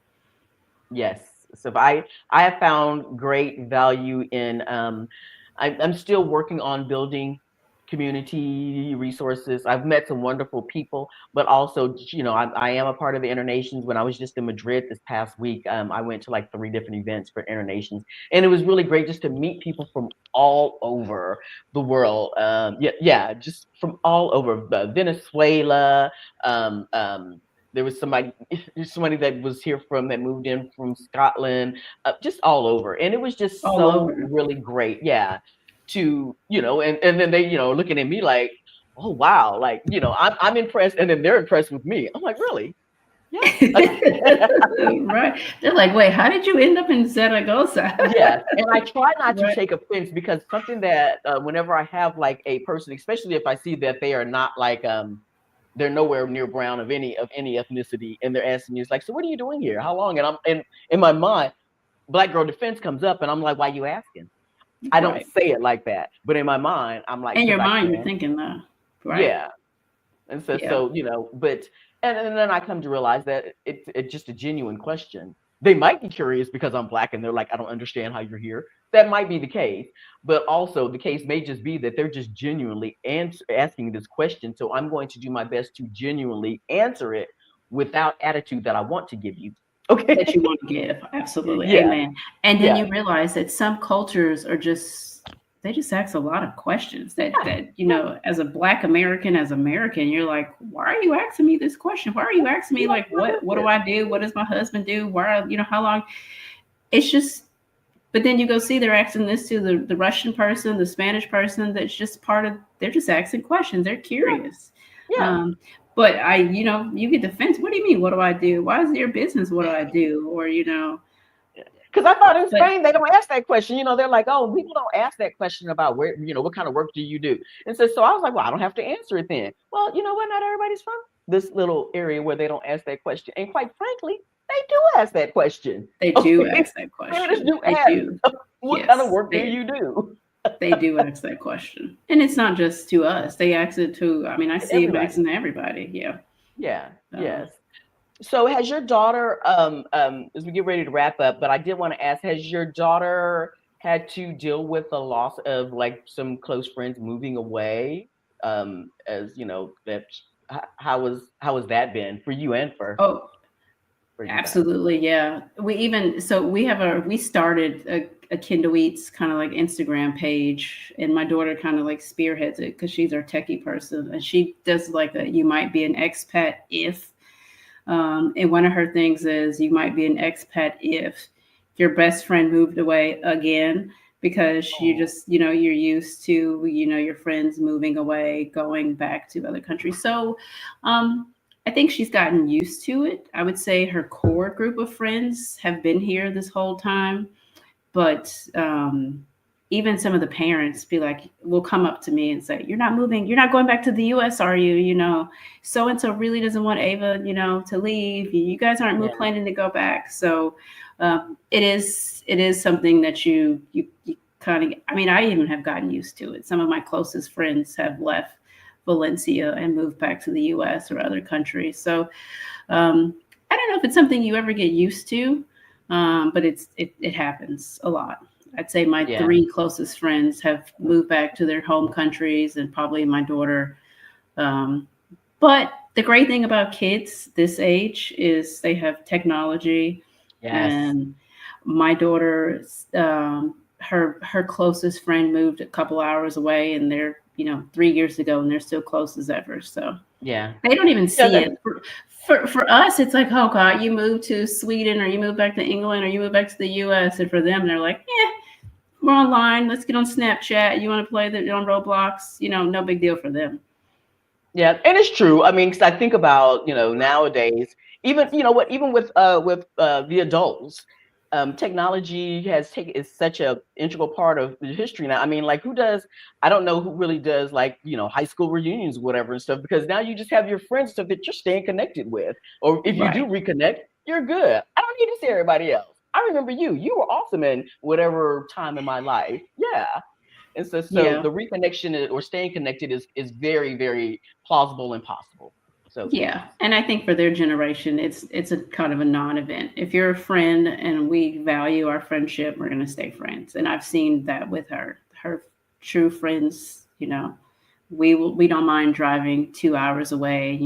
Yes. So I have found great value in I'm still working on building community resources. I've met some wonderful people, but also I am a part of the Internations. When I was just in Madrid this past week, I went to like three different events for Internations, and it was really great just to meet people from all over the world. Yeah, yeah, just from all over Venezuela. Um, um, there was somebody that was here that moved in from Scotland, just all over, and it was just All so over. really great. Yeah, to and then they looking at me like, oh wow, like I'm impressed, and then they're impressed with me. I'm like, really? Yeah. Right. They're like, wait, how did you end up in Zaragoza? Yes, and I try not to Right. take offense because something that whenever I have like a person, especially if I see that they are not like they're nowhere near brown of any ethnicity, and they're asking me, it's like, so what are you doing here? How long? And I'm in my mind, black girl defense comes up, and I'm like, why you asking? I don't Right. say it like that, but in my mind, I'm like, In because your I mind, you're can. thinking that. Right. Yeah, and so Yeah. but and then I come to realize that it's just a genuine question. They might be curious because I'm black and they're like, I don't understand how you're here. That might be the case, but also the case may just be that they're just genuinely asking this question. So I'm going to do my best to genuinely answer it without attitude that I want to give you. That Okay. you want to give. Absolutely. Yeah. Amen. And then Yeah. you realize that some cultures are they just ask a lot of questions Yeah. Yeah. as a Black American, as American, you're like, why are you asking me this question? Why are you asking me like what do I do? What does my husband do? Why how long? It's just but then you go see they're asking this to the Russian person, the Spanish person that's just part of they're just asking questions. They're Yeah. curious. Yeah. Um, but you get defense. What do you mean? What do I do? Why is it your business? What do I do? Or Because I thought in but Spain they don't ask that question. They're like, oh, people don't ask that question about where, what kind of work do you do? And so I was like, well, I don't have to answer it then. Well, you know what? Not everybody's from this little area where they don't ask that question. And quite frankly, they do ask that question. they do Okay. ask that Spanish question. do They ask, do. what kind of Yes. work do you do? They do ask that question. And it's not just to us. They ask it to, I mean, I And see them everybody. asking to everybody. Yeah. Yeah. Um, Yes. So has your daughter, as we get ready to wrap up, but I did want to ask, has your daughter had to deal with the loss of like some close friends moving away? As you know, that how has that been for you and oh, for you guys? absolutely. Yeah. We started a Kindle Eats kind of like Instagram page, and my daughter kind of like spearheads it because she's our techie person. And she does like a, you might be an expat if. And one of her things is you might be an expat if your best friend moved away again because you Oh, just, you're used to, your friends moving away, going back to other countries. So I think she's gotten used to it. I would say her core group of friends have been here this whole time, but even some of the parents be like, will come up to me and say, "You're not moving. You're not going back to the U.S., are you? So and so really doesn't want Ava, to leave. You guys aren't yeah, planning to go back." So it is something that you kind of. I mean, I even have gotten used to it. Some of my closest friends have left Valencia and moved back to the U.S. or other countries. So I don't know if it's something you ever get used to, but it happens a lot. I'd say my yeah, three closest friends have moved back to their home countries, and probably my daughter. Um, but the great thing about kids this age is they have technology, yes, and my daughter, her closest friend moved a couple hours away, and they're 3 years ago, and they're still close as ever. So yeah, they don't even yeah. see it. For us, it's like, oh God, you moved to Sweden or you moved back to England or you moved back to the US. And for them, they're like, yeah, we're online. Let's get on Snapchat. You want to play on Roblox? No big deal for them. Yeah, and it's true. I mean, because I think about, nowadays, even even with the adults, technology has taken is such a integral part of the history now. I mean, like who does? I don't know who really does like high school reunions, whatever and stuff, because now you just have your friends stuff that you're staying connected with, or if you do Right. reconnect, you're good. I don't need to see everybody else. I remember you. You were awesome in whatever time in my life. Yeah. And so Yeah. the reconnection or staying connected is very, very plausible and possible. So Yeah, and I think for their generation, it's a kind of a non-event. If you're a friend and we value our friendship, we're going to stay friends. And I've seen that with her. Her true friends, we don't mind driving 2 hours away,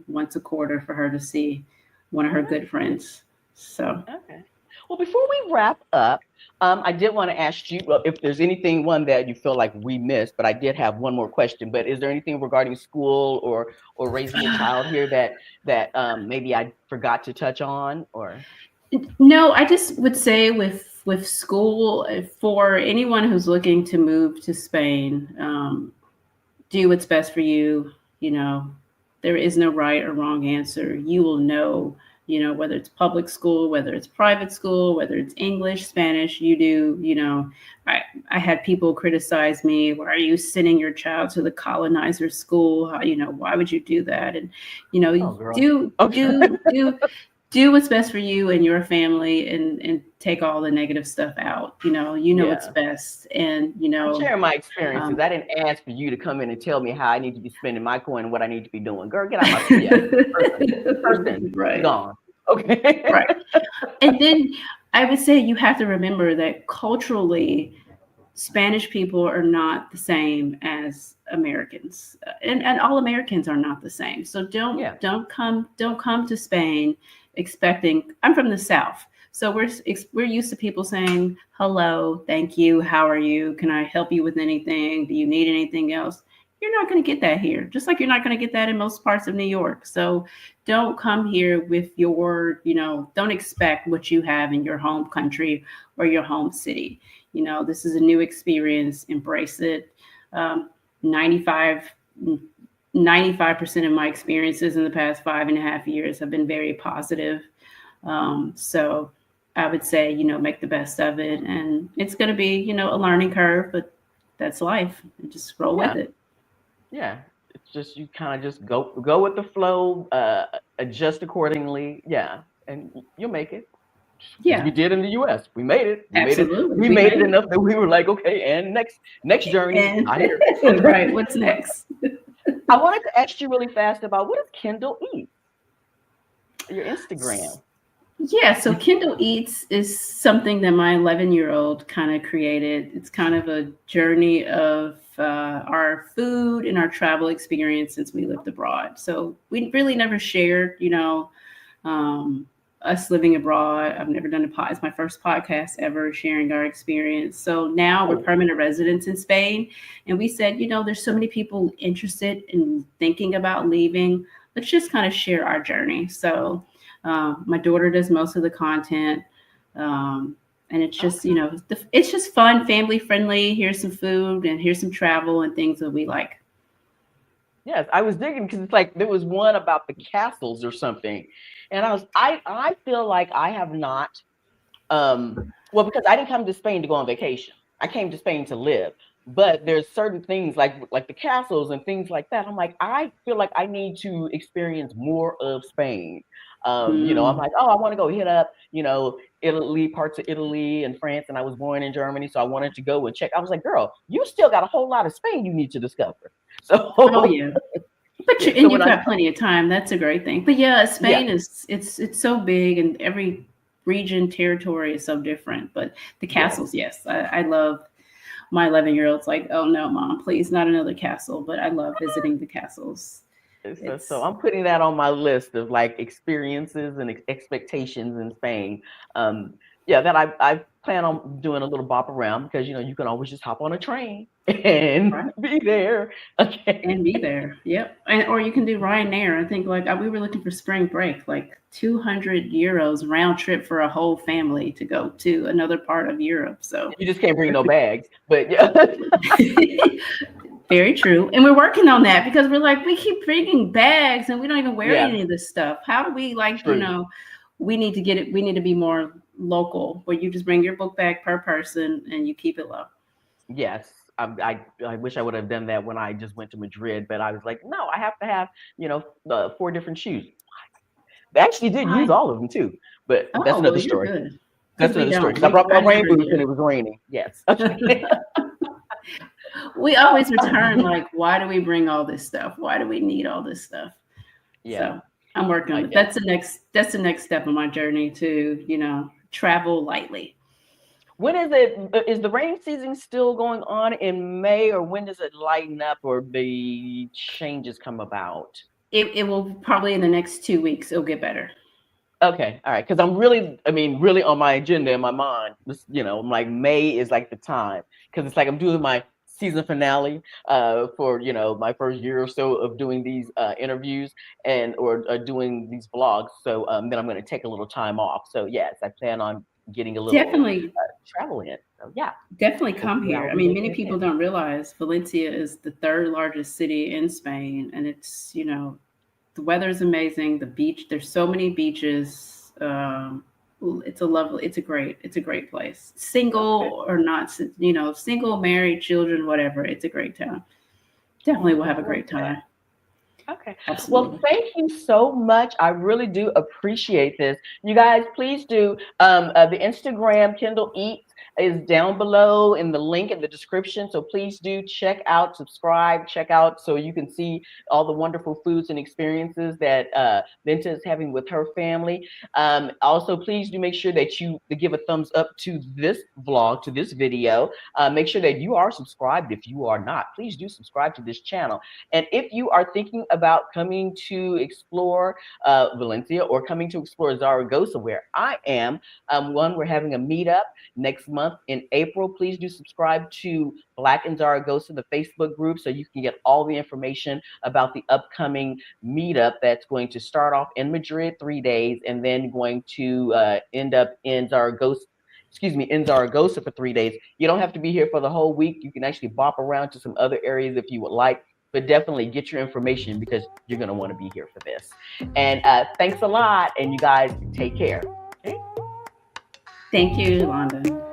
once a quarter for her to see one of all her right. good friends. So Okay. Well, before we wrap up, I did want to ask you if there's anything one that you feel like we missed, but I did have one more question. But is there anything regarding school or raising a child here that maybe I forgot to touch on or no, I just would say with school, for anyone who's looking to move to Spain, do what's best for you. You know, there is no right or wrong answer. You will know, whether it's public school, whether it's private school, whether it's English, Spanish, you do, I had people criticize me. Why are you sending your child to the colonizer school? Why would you do that? And, oh girl. do, Okay. do what's best for you and your family, and take all the negative stuff out. You know what's Yeah. best. And, I'm sharing my experiences. um, I didn't ask for you to come in and tell me how I need to be spending my coin and what I need to be doing. Girl, get out my yeah. Person, be right, gone. Okay. right. And then I would say you have to remember that culturally, Spanish people are not the same as Americans, and all Americans are not the same. So Yeah. don't come to Spain expecting. I'm from the South, so we're used to people saying hello, thank you, how are you, can I help you with anything, do you need anything else? You're not going to get that here, just like you're not going to get that in most parts of New York. So don't come here with don't expect what you have in your home country or your home city. This is a new experience. Embrace it. um, 95 95% of my experiences in the past 5.5 years have been very positive. So I would say, make the best of it. And it's going to be, a learning curve, but that's life. And just roll with Yeah. it. Yeah. It's just you kind of just go with the flow, adjust accordingly. Yeah. And you'll make it. as we Yeah, did in the U.S. We made it. We made it. absolutely. We We made it made enough that we were like, okay, and next journey, it. not here. And right, what's next? I wanted to ask you really fast about what does Kindle eat? Your Instagram. Yeah, so Kindle Eats is something that my 11-year-old kind of created. It's kind of a journey of our food and our travel experience since we lived abroad. So we really never shared, um, us living abroad. I've never done a pod. It's my first podcast ever sharing our experience. So now we're Oh, permanent residents in Spain, and we said, there's so many people interested in thinking about leaving. Let's just kind of share our journey. So my daughter does most of the content. And it's just, okay. it's just fun, family friendly. Here's some food and here's some travel and things that we like. Yes, I was digging because it's like there was one about the castles or something, and I feel like I have not well, because I didn't come to Spain to go on vacation. I came to Spain to live. But there's certain things like the castles and things like that. I'm like, I feel like I need to experience more of Spain. I'm Mm. like, oh, I want to go hit up, Italy, parts of Italy and France, and I was born in Germany, so I wanted to go and check. I was like, girl, you still got a whole lot of Spain you need to discover. Oh So yeah. But yeah, you so and when you've I got plenty of time. That's a great thing. But yeah, yeah, Spain is it's so big and every region territory is so different. But the yes. castles, yes, I love my 11-year-old's like, oh no, mom, please not another castle. But I love visiting the castles. So It's I'm putting that on my list of like experiences and expectations in Spain. Yeah, that I plan on doing a little bop around because you can always just hop on a train and right. be there. Okay. And be there. Yep. And or you can do Ryanair. I think like we were looking for spring break, like 200 euros round trip for a whole family to go to another part of Europe. So You just can't bring no bags, but yeah. very true. And we're working on that because we're like, we keep bringing bags and we don't even wear Yeah, any of this stuff. How do we like, true. we need to get it, we need to be more local where you just bring your book bag per person and you keep it low. Yes. I wish I would have done that when I just went to Madrid, but I was like, no, I have to have, four different shoes. They actually did use Why? all of them too, but that's Oh, well, another you're story. good. That's Because we another story don't. because I We brought my I rain never boots and do. it was raining. Yes. Okay. We always return like, why do we bring all this stuff? Why do we need all this stuff? Yeah, So I'm working I on it. get it. That's the next step of my journey to, travel lightly. When is it? Is the rain season still going on in May, or when does it lighten up, or the changes come about? It will probably in the next 2 weeks it'll get better. Okay, all right, because I'm really, I mean, really on my agenda in my mind. I'm like May is like the time because it's like I'm doing my season finale for my first year or so of doing these interviews and or doing these vlogs. So then I'm going to take a little time off. So yes, I plan on getting a little Definitely, travel in. So yeah, definitely come hopefully here. I'll I be mean, making many it people in. don't realize Valencia is the third largest city in Spain, and it's the weather is amazing. The beach, there's so many beaches. It's a great place. Okay. Single or not, single, married, children, whatever. It's a great town. Well, Definitely I'm will have a looking forward great to that. time. Okay. Well, Absolutely. thank you so much. I really do appreciate this. You guys, please do. The Instagram Kindle Eats is down below in the link in the description. So please do check out, subscribe, check out so you can see all the wonderful foods and experiences that Binta is having with her family. Also, please do make sure that you give a thumbs up to this vlog, to this video. Make sure that you are subscribed. If you are not, please do subscribe to this channel. And if you are thinking about coming to explore Valencia or coming to explore Zaragoza, where I am, we're having a meetup next month in April. Please do subscribe to Black in Zaragoza, the Facebook group, so you can get all the information about the upcoming meetup that's going to start off in Madrid 3 days and then going to end up in Zaragoza. Excuse me, in Zaragoza for 3 days. You don't have to be here for the whole week. You can actually bop around to some other areas if you would like, but definitely get your information because you're going to want to be here for this. And thanks a lot. And you guys take care. Okay. Thank you, Yolanda.